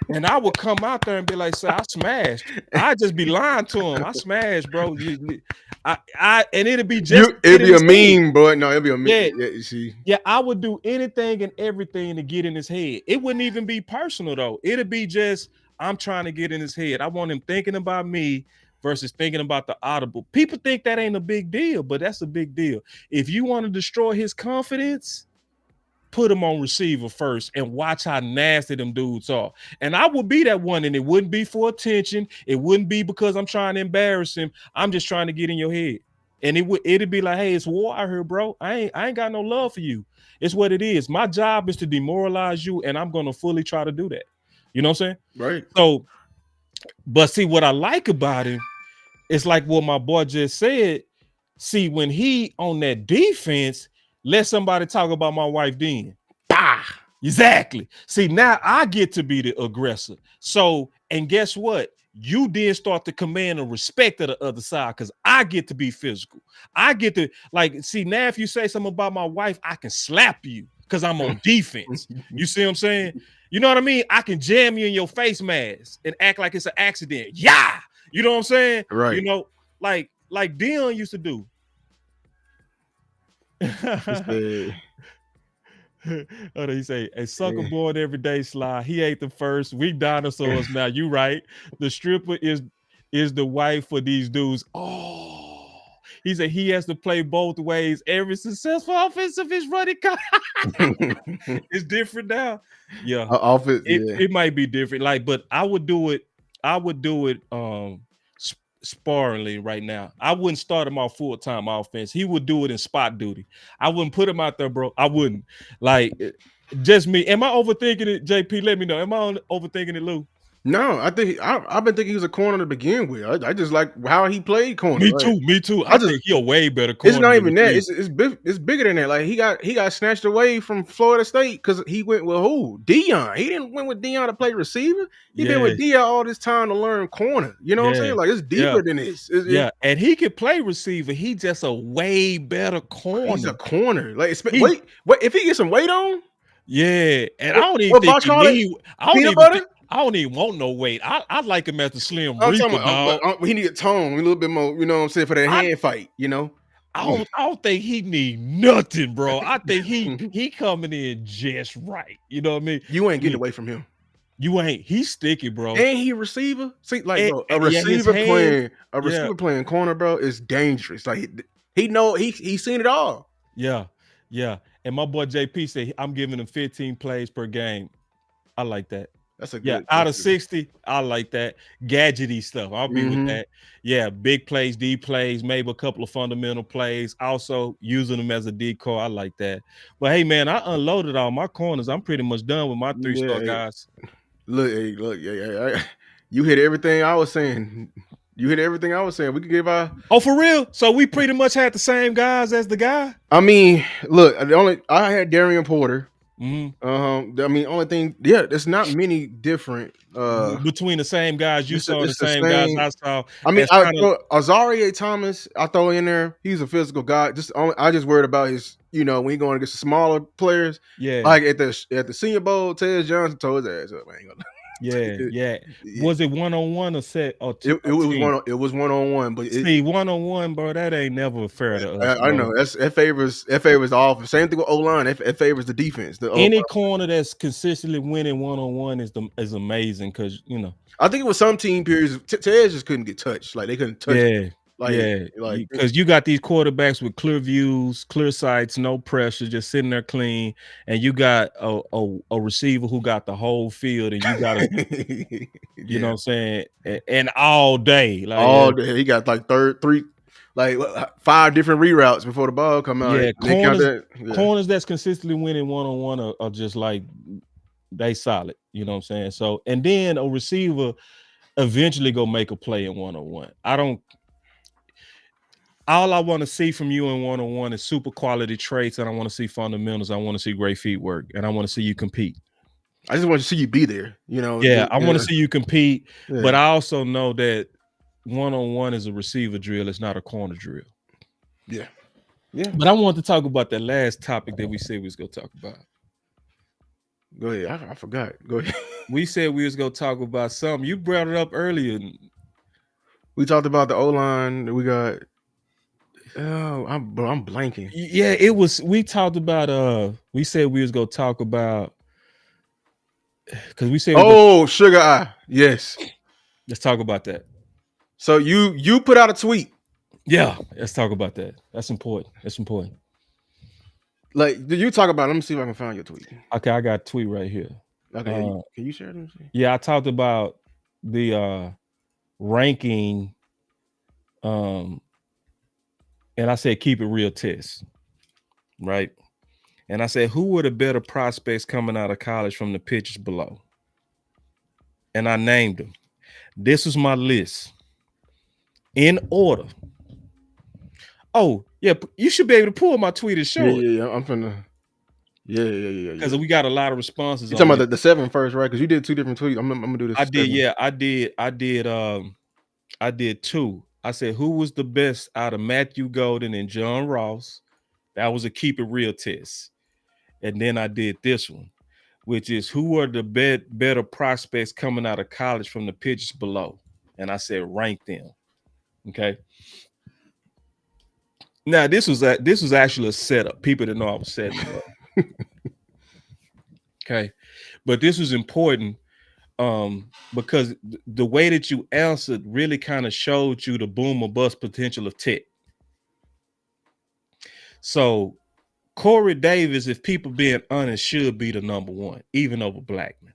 And I would come out there and be like, "Sir, I smashed." I'd just be lying to him. I smashed, bro. And it'd be just it'd be a meme, bro. No, it'd be a meme. Yeah, you see. Yeah, I would do anything and everything to get in his head. It wouldn't even be personal though. It'd be just, I'm trying to get in his head. I want him thinking about me versus thinking about the audible. People think that ain't a big deal, but that's a big deal. If you want to destroy his confidence, put him on receiver first and watch how nasty them dudes are. And I would be that one, and it wouldn't be for attention. It wouldn't be because I'm trying to embarrass him. I'm just trying to get in your head. And it'd be like, hey, it's war out here, bro. I ain't got no love for you. It's what it is. My job is to demoralize you, and I'm gonna fully try to do that. You know what I'm saying? Right. So, but see, what I like about him, it's like what my boy just said. See, when he on that defense, let somebody talk about my wife then. Bah! Exactly. See, now I get to be the aggressor. So, and guess what? You then start to command the respect of the other side because I get to be physical. I get to, like, see, now if you say something about my wife, I can slap you because I'm on defense. You see what I'm saying? You know what I mean? I can jam you in your face mask and act like it's an accident. Yeah. You know what I'm saying? Right. You know, like Dion used to do. He say, a sucker born every day, Sly. He ate the first. We dinosaurs now. You right. The stripper is the wife for these dudes. Oh, He said he has to play both ways. Every successful offensive is running. It's different now. Yeah, Offense, yeah. it might be different. Like, but I would do it. Sparingly right now. I wouldn't start him off full-time offense. He would do it in spot duty. I wouldn't put him out there, bro. I wouldn't. Like, just me. Am I overthinking it, JP? Let me know. Am I overthinking it, Lou? No, I think I've been thinking he was a corner to begin with. I just like how he played corner. Me like, too. Me too. I think he a way better corner. It's not even that. receiver. It's bigger than that. Like he got snatched away from Florida State because he went with who? Dion. He didn't went with Dion to play receiver. He been with Dion all this time to learn corner. You know what I'm saying? Like it's deeper than this. And he could play receiver. He just a way better corner. He's a corner. Like wait, if he gets some weight on. Yeah, and I don't even think he need. I don't even want no weight. I like him as the Slim Reaper, dog. He need a tone, a little bit more. You know what I'm saying, for that hand fight. You know. I don't think he need nothing, bro. I think he coming in just right. You know what I mean? You ain't getting away from him. You ain't. He's sticky, bro. And he receiver. See, like bro, a receiver playing corner, bro, is dangerous. Like he's seen it all. Yeah. And my boy JP said I'm giving him 15 plays per game. I like that. That's a good. Out of 60, I like that. Gadgety stuff. I'll be with that. Yeah, big plays, D plays, maybe a couple of fundamental plays. Also using them as a decoy. I like that. But hey, man, I unloaded all my corners. I'm pretty much done with my 3-star guys. Look, you hit everything I was saying. We could give our. Oh, for real? So we pretty much had the same guys as the guy. I mean, look, I had Darian Porter. Mm-hmm. I mean, only thing, there's not many different between the same guys you saw, the same guys I saw. I mean, Azarie Thomas, I throw in there. He's a physical guy. I just worried about his, when he going against smaller players. Yeah, like at the Senior Bowl, Tez Johnson tore his ass up. I ain't gonna. Yeah. Was it 1-on-1 or set or two? It was 1-on-1, but see 1-on-1, bro. That ain't never fair to us. I know that favors the offense. Same thing with O-line. It favors the defense. Any corner that's consistently winning 1-on-1 is amazing because I think it was some team periods Tez just couldn't get touched. Like they couldn't touch. Yeah. Because you got these quarterbacks with clear views, clear sights, no pressure, just sitting there clean, and you got a receiver who got the whole field, and you got to, you know what I'm saying, and all day, like all day, he got like 5 different reroutes before the ball come out. Yeah, corners that's consistently winning 1-on-1 are just like they solid, you know what I'm saying. So, and then a receiver eventually go make a play in 1-on-1. All I want to see from you in 1-on-1 is super quality traits, and I want to see fundamentals. I want to see great feet work, and I want to see you compete. I just want to see you be there, Yeah, I want to see you compete, but I also know that 1-on-1 is a receiver drill. It's not a corner drill. Yeah. But I want to talk about that last topic that we said we was going to talk about. Go ahead. I forgot. Go ahead. We said we was going to talk about something. You brought it up earlier. We talked about the O-line. We got... Oh, I'm blanking. Yeah, it was. We talked about. We said we was gonna talk about because we said. Sugar Eye. Yes. Let's talk about that. So you put out a tweet. Yeah, let's talk about that. That's important. Like, did you talk about it? Let me see if I can find your tweet. Okay, I got a tweet right here. Okay, can you share them? Yeah, I talked about the ranking. And I said, keep it real test, right? And I said, who were the better prospects coming out of college from the pictures below? And I named them. This was my list in order. Oh, yeah, you should be able to pull my tweet and show it. Yeah, I'm finna. Yeah. Because we got a lot of responses. You're talking about the 7 first, right? Because you did 2 different tweets. I'm gonna do this. I did, yeah. I did 2. I said, who was the best out of Matthew Golden and John Ross? That was a keep it real test. And then I did this one, which is who are the better prospects coming out of college from the pictures below? And I said, rank them. Okay. Now, this was actually a setup. People didn't know I was setting it up. Okay. But this was important. Because the way that you answered really kind of showed you the boom or bust potential of Tech. So Corey Davis, if people being honest, should be the number one, even over Blackman.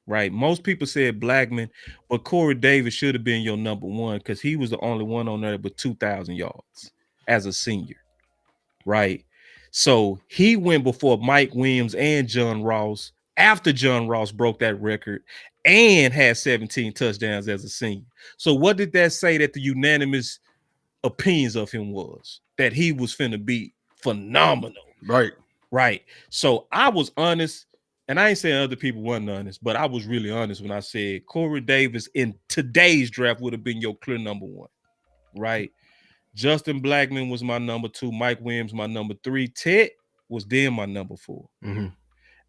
Right? Most people said Blackman, but Corey Davis should have been your number one because he was the only one on there with 2,000 yards as a senior. Right? So he went before Mike Williams and John Ross after John Ross broke that record and had 17 touchdowns as a senior. So what did that say that the unanimous opinions of him was? That he was finna be phenomenal. Right. Right. So I was honest, and I ain't saying other people weren't honest, but I was really honest when I said Corey Davis in today's draft would have been your clear number one. Right. Justin Blackman was my number two. Mike Williams, my number three. Ted was then my number four. Mm-hmm.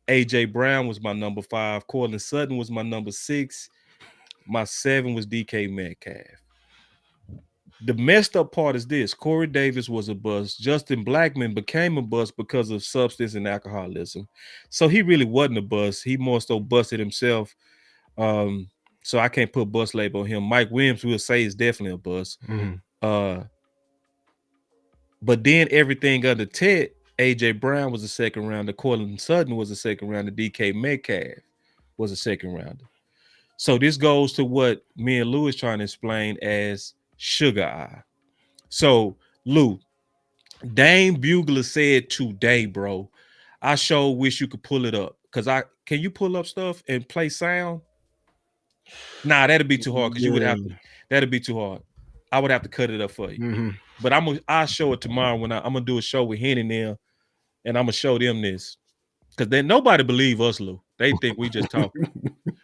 AJ Brown was my number five. Cortland Sutton was my number six. My seven was DK Metcalf. The messed up part is this: Corey Davis was a bust. Justin Blackman became a bust because of substance and alcoholism. So he really wasn't a bust. He more so busted himself. So I can't put bust label on him. Mike Williams, we'll say, is definitely a bust. Mm-hmm. But then everything under Ted, AJ Brown was a second rounder. Cortland Sutton was a second rounder. DK Metcalf was a second rounder. So this goes to what me and Lou is trying to explain as sugar eye. So Lou, Dame Bugler said today, bro, I sure wish you could pull it up. Can you pull up stuff and play sound? Nah, that'd be too hard because you would have to. That'd be too hard. I would have to cut it up for you. Mm-hmm. But I'll show it tomorrow when I'm gonna do a show with Henny now, and I'm gonna show them this. Because then nobody believe us, Lou. They think we just talking.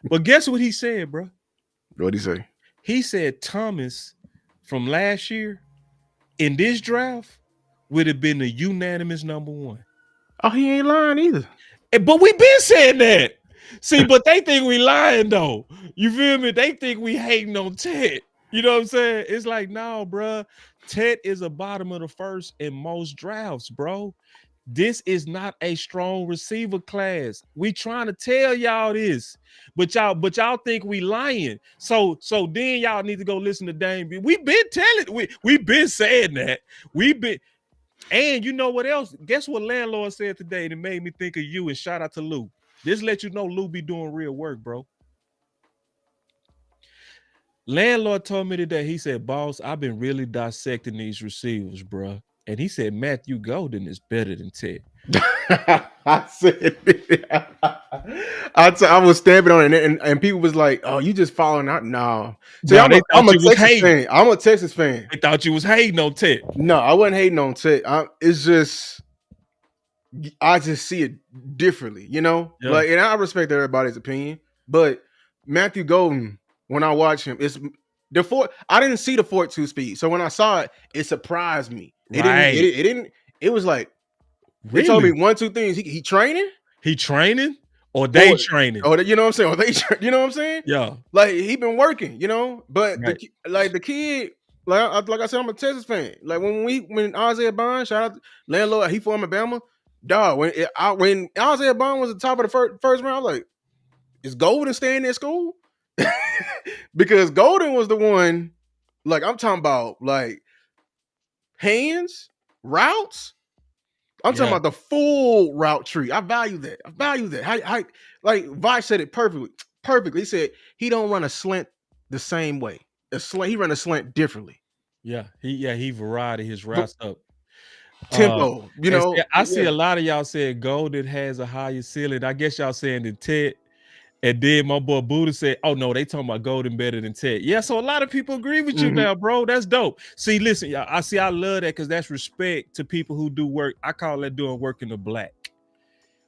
But guess what he said, bro? What'd he say? He said Thomas from last year in this draft would have been the unanimous number one. Oh, he ain't lying either. But we been saying that. See, but they think we lying though. You feel me? They think we hating on Ted. You know what I'm saying? It's like, no, bro. Ted is a bottom of the first in most drafts, bro. This is not a strong receiver class. We trying to tell y'all this, but y'all think we lying. So then y'all need to go listen to Dame. We've been telling, we've been saying that. And you know what else? Guess what Landlord said today that made me think of you, and shout out to Lou. This let you know Lou be doing real work, bro. Landlord told me today, he said, boss, I've been really dissecting these receivers, bro. And he said, Matthew Golden is better than Ted. I said I was stamping on it, and people was like, oh, you just following out? No. See, I'm a Texas fan. I'm a Texas fan. They thought you was hating on Ted. No, I wasn't hating on Ted. It's just, I just see it differently, you know? Yeah. Like, and I respect everybody's opinion, but Matthew Golden, when I watch him, it's I didn't see the 4.2 speed. So when I saw it, it surprised me. It was like, they told me 1, 2 things. He training? He training? Or they training? Or you know what I'm saying? Or they, you know what I'm saying? Yeah. Like, he been working, you know? But right. the kid, like I said, I'm a Texas fan. Like when Isaiah Bond, shout out to Landlord, he from Alabama. Dog, when Isaiah Bond was at the top of the first round, I was like, is Golden staying in school? Because Golden was the one, like, I'm talking about, like, hands, routes. I'm talking about the full route tree. I value that. How like Vice said it perfectly. He said he don't run a slant the same way. He run a slant differently. Yeah, he variety his routes up. Tempo, you know. I see a lot of y'all saying Golden has a higher ceiling. I guess y'all saying than Ted. And then my boy Buddha said, oh no, they talking about Golden better than Ted. Yeah, so a lot of people agree with you now, bro. That's dope. See, listen, y'all, I love that because that's respect to people who do work. I call that doing work in the black.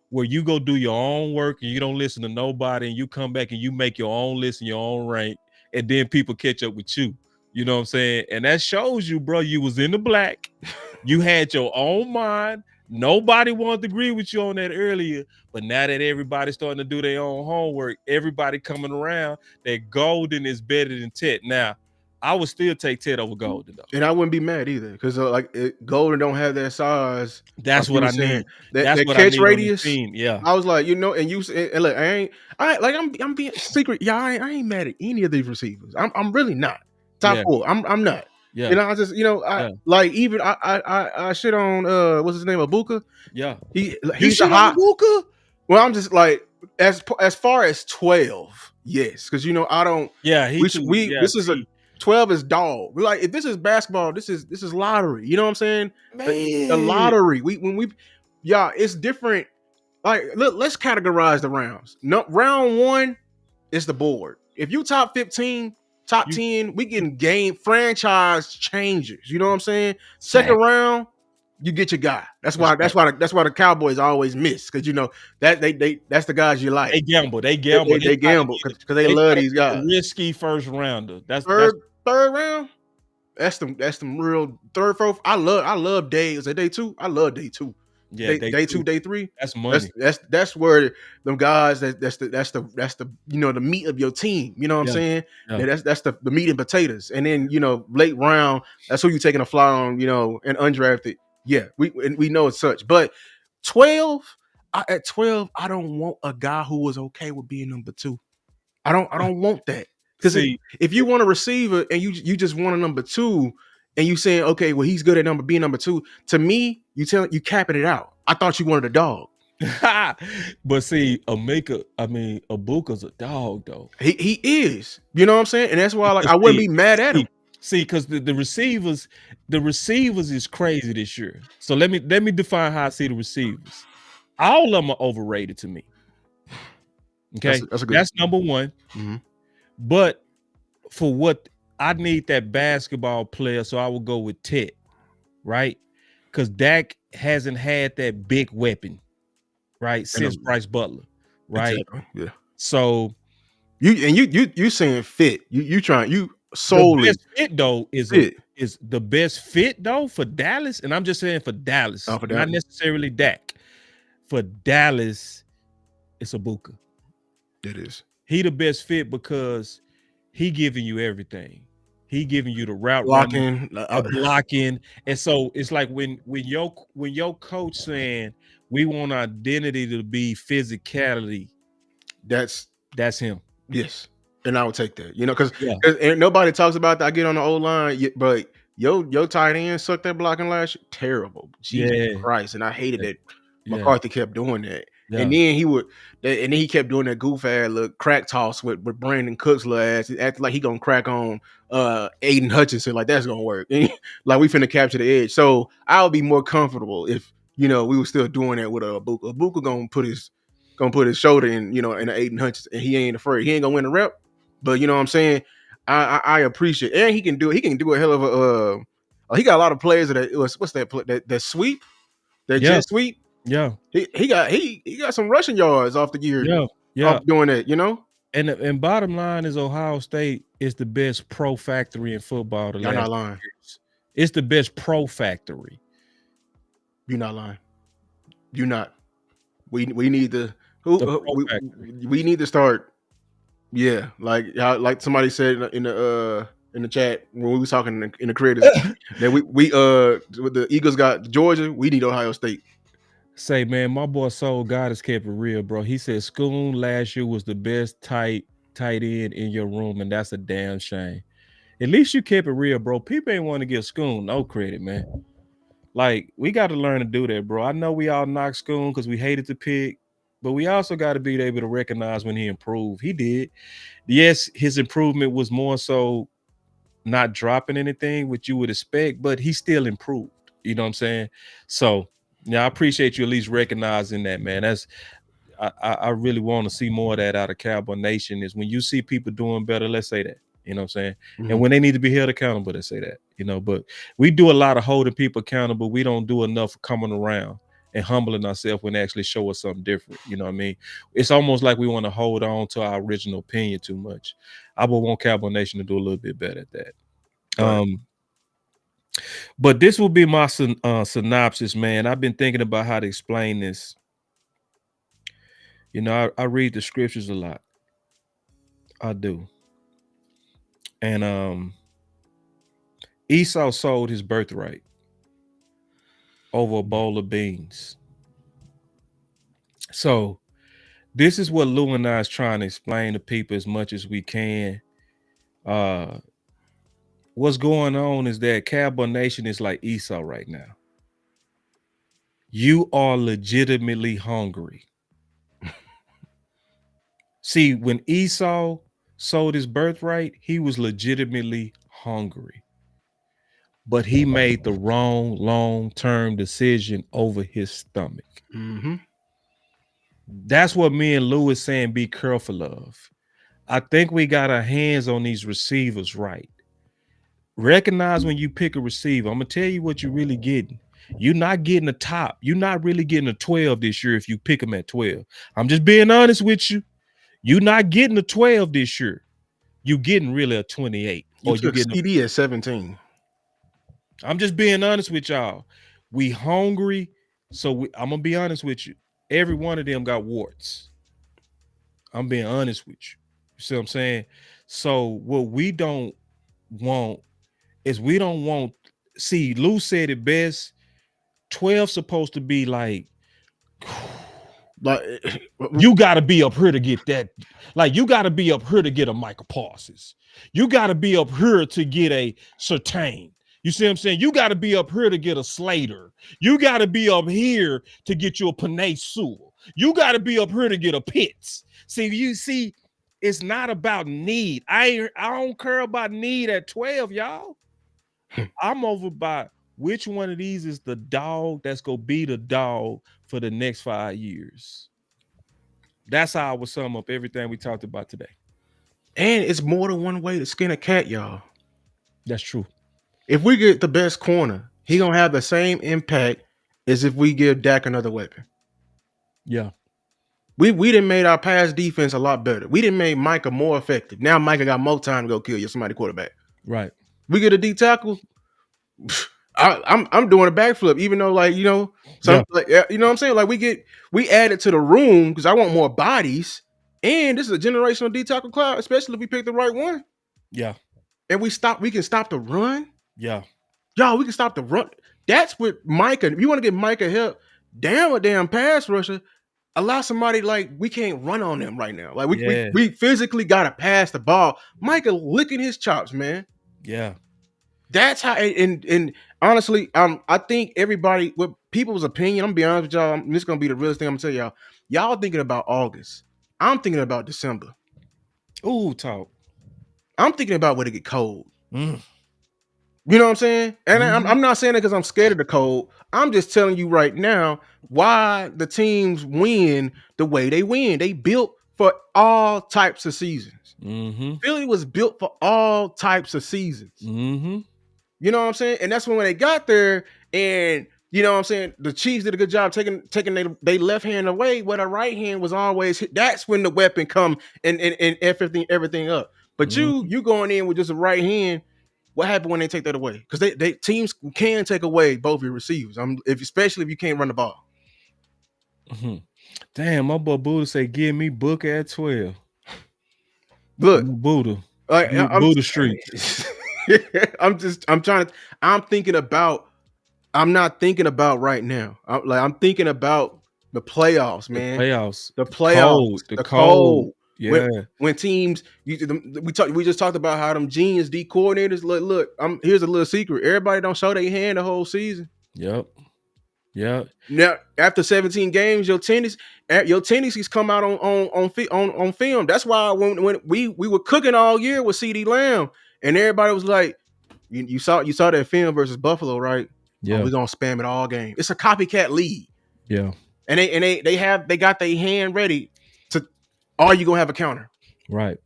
Where you go do your own work and you don't listen to nobody, and you come back and you make your own list and your own rank, and then people catch up with you. You know what I'm saying? And that shows you, bro, you was in the black. You had your own mind. Nobody wanted to agree with you on that earlier, but now that everybody's starting to do their own homework, everybody coming around, that Golden is better than Ted. Now, I would still take Ted over Golden, though. And I wouldn't be mad either, because Golden don't have that size. That's what I need. That catch radius. Yeah. I was like, you know, and look, I'm being secret. Yeah, I ain't mad at any of these receivers. I'm really not. Top 4. I'm not. Yeah. And I just, I Yeah. like even I shit on what's his name, Yeah. You He's a shit on hot. Ibuka? Well, I'm just like as far as 12, yes, because I don't. Yeah, he too. We Yeah, this is a see, 12 is dog. We're like if this is basketball, this is lottery. You know what I'm saying? A man. lottery. Yeah, it's different. Like let's categorize the rounds. No, round one is the board. If you top 15, top You 10, we can game franchise changes. You know what I'm saying? Second fact. round, you get your guy. That's That's why fact. the Cowboys always miss because that that's the guys you like. They gamble. They They, gamble. they, They they try to gamble get it. because they They love try to these get the guys. risky first rounder. That's Third round, that's them real third, fourth. I love day. Is it day two? I love day two. yeah, Day two, day three. That's That's money. that's that's where them guys that's the the meat of your team. You know what I'm Yeah, saying? yeah. That's the meat and potatoes. And then late round, that's who you taking a fly on. And undrafted. Yeah, we know it's such. But 12, at 12, I don't want a guy who was okay with being number two. I don't want that. Because See, if you want a receiver and you just want a number two and you saying, okay, well, he's good at being number two, to me, you capping it out. I thought you wanted a dog. but see, Ibuka's a dog though. He is. You know what I'm saying? And that's why Because I wouldn't be mad at him. because the receivers is crazy this year. So let me define how I see the receivers. All of them are overrated to me. Okay, That's a good. that's number one. Mhm. But for what I need that basketball player, so I will go with Ted, right? Because Dak hasn't had that big weapon, right, since Bryce Butler, right? Exactly. Yeah. So you saying fit. You trying the solely best fit though fit. is the best fit though for Dallas, and I'm just saying for Dallas, For not that. necessarily Dak. For Dallas, it's Ibuka. It is. He the best fit because he giving you everything. He giving you the route running, Blocking. blocking, and so it's like when your coach saying we want our identity to be physicality, That's him. yes. And I would take that. Because Yeah, nobody talks about that. I get on the old line, but your tight end sucked that blocking last year. Terrible. Jesus yeah, Christ. And I hated that yeah, McCarthy kept doing that. yeah. And then he kept doing that goof ass look crack toss with Brandon Cook's little ass. He acted like he gonna crack on Aiden Hutchinson, like that's gonna work. Like we finna capture the edge. So I would be more comfortable if we were still doing that with a Ibuka. Ibuka gonna put his shoulder in in the Aiden Hutchinson, and he ain't afraid. He ain't gonna win the rep, but you know what I'm saying. I appreciate, and he can do it. He can do a hell of a. He got a lot of players what's that sweep, that Yeah, jet sweep. yeah, He got some rushing yards off the year yeah, yeah. off doing that. And bottom line is Ohio State is the best pro factory in football the Y'all last not lying. years. It's the best pro factory. You're not lying. You're not. We need to we need to start. Yeah, like somebody said in the chat when we was talking in the creators that we with the Eagles got Georgia. We need Ohio State. Say, man, my boy Soul God has kept it real, bro. He said Schoon last year was the best tight end in your room, and that's a damn shame. At least you kept it real, bro. People ain't want to give Schoon no credit, man. Like, we got to learn to do that, bro. I know we all knock Schoon because we hated the pick, but we also got to be able to recognize when he improved. He did. Yes, his improvement was more so not dropping anything, which you would expect, but he still improved. You know what I'm saying? So, yeah, I appreciate you at least recognizing that, man. I really want to see more of that out of Cowboy Nation. Is when you see people doing better, let's say that. You know what I'm saying? Mm-hmm. And when they need to be held accountable, let's say that. But we do a lot of holding people accountable. We don't do enough coming around and humbling ourselves when they actually show us something different. You know what I mean? It's almost like we want to hold on to our original opinion too much. I would want Cowboy Nation to do a little bit better at that. Right. But this will be my synopsis, man. I've been thinking about how to explain this. I read the scriptures a lot. I do. And Esau sold his birthright over a bowl of beans. So this is what Lou and I is trying to explain to people as much as we can. what's going on is that Cowboy Nation is like Esau right now. You are legitimately hungry. See, when Esau sold his birthright, he was legitimately hungry. But he made the wrong long-term decision over his stomach. Mm-hmm. That's what me and Lou is saying be careful of. I think we got our hands on these receivers right. Recognize when you pick a receiver. I'm going to tell you what you're really getting. You're not getting a top. You're not really getting a 12 this year if you pick them at 12. I'm just being honest with you. You're not getting a 12 this year. You're getting really a 28. You Or you took getting CD at 17. I'm just being honest with y'all. We hungry. So I'm going to be honest with you. Every one of them got warts. I'm being honest with you. You see what I'm saying? So what we don't want is we don't want, see, Lou said it best. 12 supposed to be like, Like you got to be up here to get that. Like, you got to be up here to get a Michael Parsons. You got to be up here to get a Surtain. You see what I'm saying? You got to be up here to get a Slater. You got to be up here to get you a Panay Sewell. You got to be up here to get a Pitts. See, you see, it's not about need. I don't care about need at 12, y'all. I'm over by which one of these is the dog that's gonna be the dog for the next 5 years. That's how I would sum up everything we talked about today. and it's more than one way to skin a cat, y'all. That's true. If we get the best corner, he gonna have the same impact as if we give Dak another weapon. Yeah. We didn't made our pass defense a lot better. We didn't make Micah more effective. Now Micah got more time to go kill somebody quarterback. Right. We get a D tackle. I'm doing a backflip, even though like you know what I'm saying. Like we added to the room because I want more bodies, and this is a generational D tackle cloud, especially if we pick the right one. Yeah. And we can stop the run. Yeah. Y'all, we can stop the run. That's what Micah. If you want to get Micah help, damn a damn pass rusher. Allow somebody like we can't run on them right now. Like we physically gotta pass the ball. Micah licking his chops, man. Yeah. That's how. And honestly, I think everybody with people's opinion. I'm gonna be honest with y'all. This is gonna be the realest thing I'm gonna tell y'all. Y'all thinking about August. I'm thinking about December. Ooh, talk. I'm thinking about when it get cold. You know what I'm saying? And I'm not saying it because I'm scared of the cold. I'm just telling you right now why the teams win the way they win. They built for all types of seasons. Philly was built for all types of seasons. You know what I'm saying? And that's when they got there, and you know what I'm saying, the Chiefs did a good job taking their left hand away, where the right hand was always hit. That's when the weapon come and everything up. But you going in with just a right hand. What happened when they take that away? Because they teams can take away both your receivers. Especially if you can't run the ball. Damn, my boy Buddha say, "Give me Booker at 12." Look, Buddha, Buddha Street. I'm thinking about. I'm not thinking about right now. I'm thinking about the playoffs, man. The playoffs. The cold. Yeah. When teams, we just talked about how them genius D coordinators look. Here's a little secret. Everybody don't show their hand the whole season. Yep. Yeah. Now after 17 games, your tendencies come out on film. That's why when we were cooking all year with CD Lamb, and everybody was like, you saw that film versus Buffalo, right? Yeah. We're gonna spam it all game. It's a copycat league. Yeah. And they got their hand ready to. Are you gonna have a counter? Right.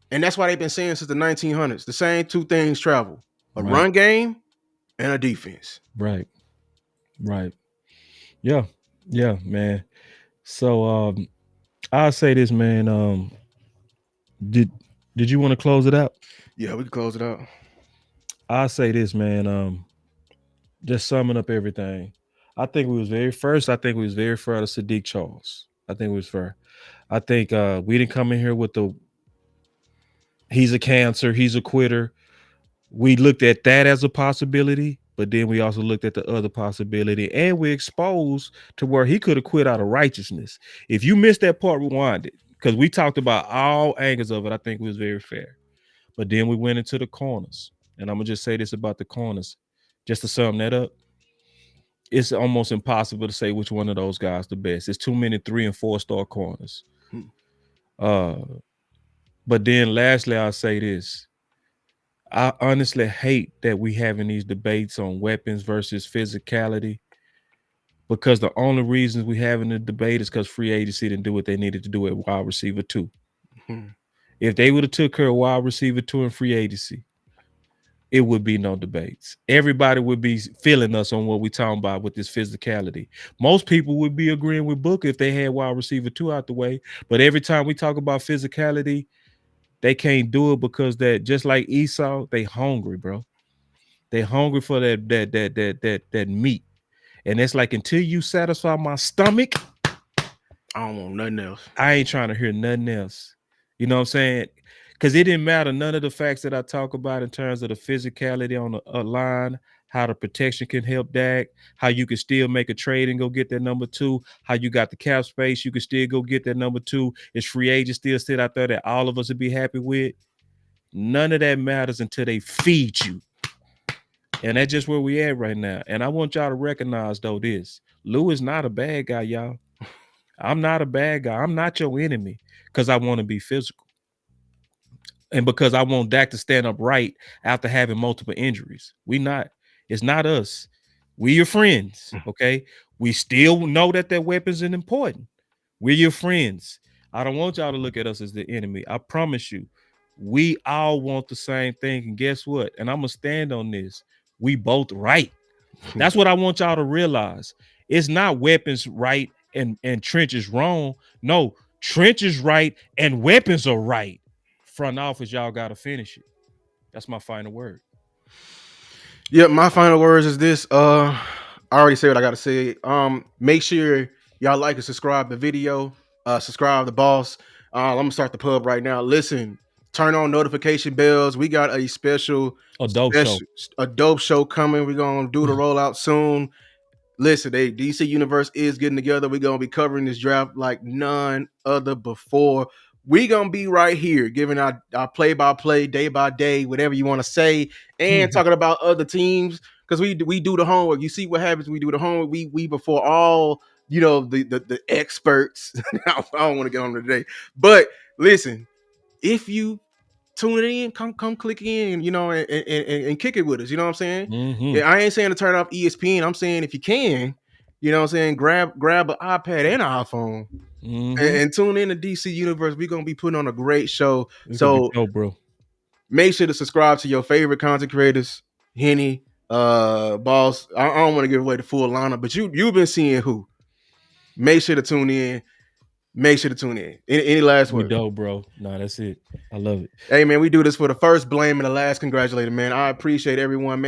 And that's why they've been saying since the 1900s. The same two things travel: a run game and a defense. Right. Yeah. Yeah, man. So I'll say this, man. Did you want to close it out? Yeah, we can close it out. I'll say this, man. Just summing up everything. I think we was very fair to Saahdiq Charles. I think it was fair. I think we didn't come in here with he's a cancer, he's a quitter. We looked at that as a possibility, but then we also looked at the other possibility, and we exposed to where he could have quit out of righteousness. If you missed that part, rewind it, because we talked about all angles of it. I think it was very fair. But then we went into the corners. and I'm gonna just say this about the corners, just to sum that up. It's almost impossible to say which one of those guys the best. It's too many 3 and 4 star corners. But then lastly, I'll say this. I honestly hate that we having these debates on weapons versus physicality, because the only reasons we having the debate is because free agency didn't do what they needed to do at wide receiver 2. If they would have took care of wide receiver 2 in free agency, it would be no debates. Everybody would be feeling us on what we talking about with this physicality. Most people would be agreeing with Booker if they had wide receiver 2 out the way. But every time we talk about physicality, they can't do it because that, just like Esau, they hungry, bro. They hungry for that meat. And it's like, until you satisfy my stomach, I don't want nothing else. I ain't trying to hear nothing else. You know what I'm saying? Because it didn't matter none of the facts that I talk about in terms of the physicality on the line, how the protection can help Dak, how you can still make a trade and go get that number 2, how you got the cap space, you can still go get that number 2. Is free agent still sit out there that all of us would be happy with? None of that matters until they feed you. And that's just where we at right now. And I want y'all to recognize, though, this. Lou is not a bad guy, y'all. I'm not a bad guy. I'm not your enemy because I want to be physical. And because I want Dak to stand up right after having multiple injuries. It's not us. We your friends, okay? We still know that their weapons are important. We're your friends. I don't want y'all to look at us as the enemy. I promise you, we all want the same thing. And guess what? And I'm going to stand on this. We both right. That's what I want y'all to realize. It's not weapons right and trenches wrong. No, trenches right and weapons are right. Front office, y'all got to finish it. That's my final word. Yep, my final words is this. I already said what I got to say. Make sure y'all like and subscribe the video. Subscribe the boss. I'm gonna start the pub right now. Listen, turn on notification bells. We got a dope show coming. We're gonna do the rollout soon. Listen, DC Universe is getting together. We're gonna be covering this draft like none other before. We're gonna be right here giving our play-by-play, day-by-day, whatever you want to say, and talking about other teams, because we do the homework. You see what happens when we do the homework. We before all, the experts. I don't want to get on today, but listen, if you tune it in, come click in, and kick it with us. You know what I'm saying? Yeah, I ain't saying to turn off ESPN. I'm saying if you can, you know what I'm saying, grab an iPad and an iPhone and tune in to DC Universe. We're gonna be putting on a great show. So bro, make sure to subscribe to your favorite content creators, Henny, Boss. I don't want to give away the full lineup, but you've been seeing who. Make sure to tune in. Make sure to tune in. Any last words? We dope, bro. Nah, that's it. I love it. Hey, man, we do this for the first blame and the last congratulator, man. I appreciate everyone, man.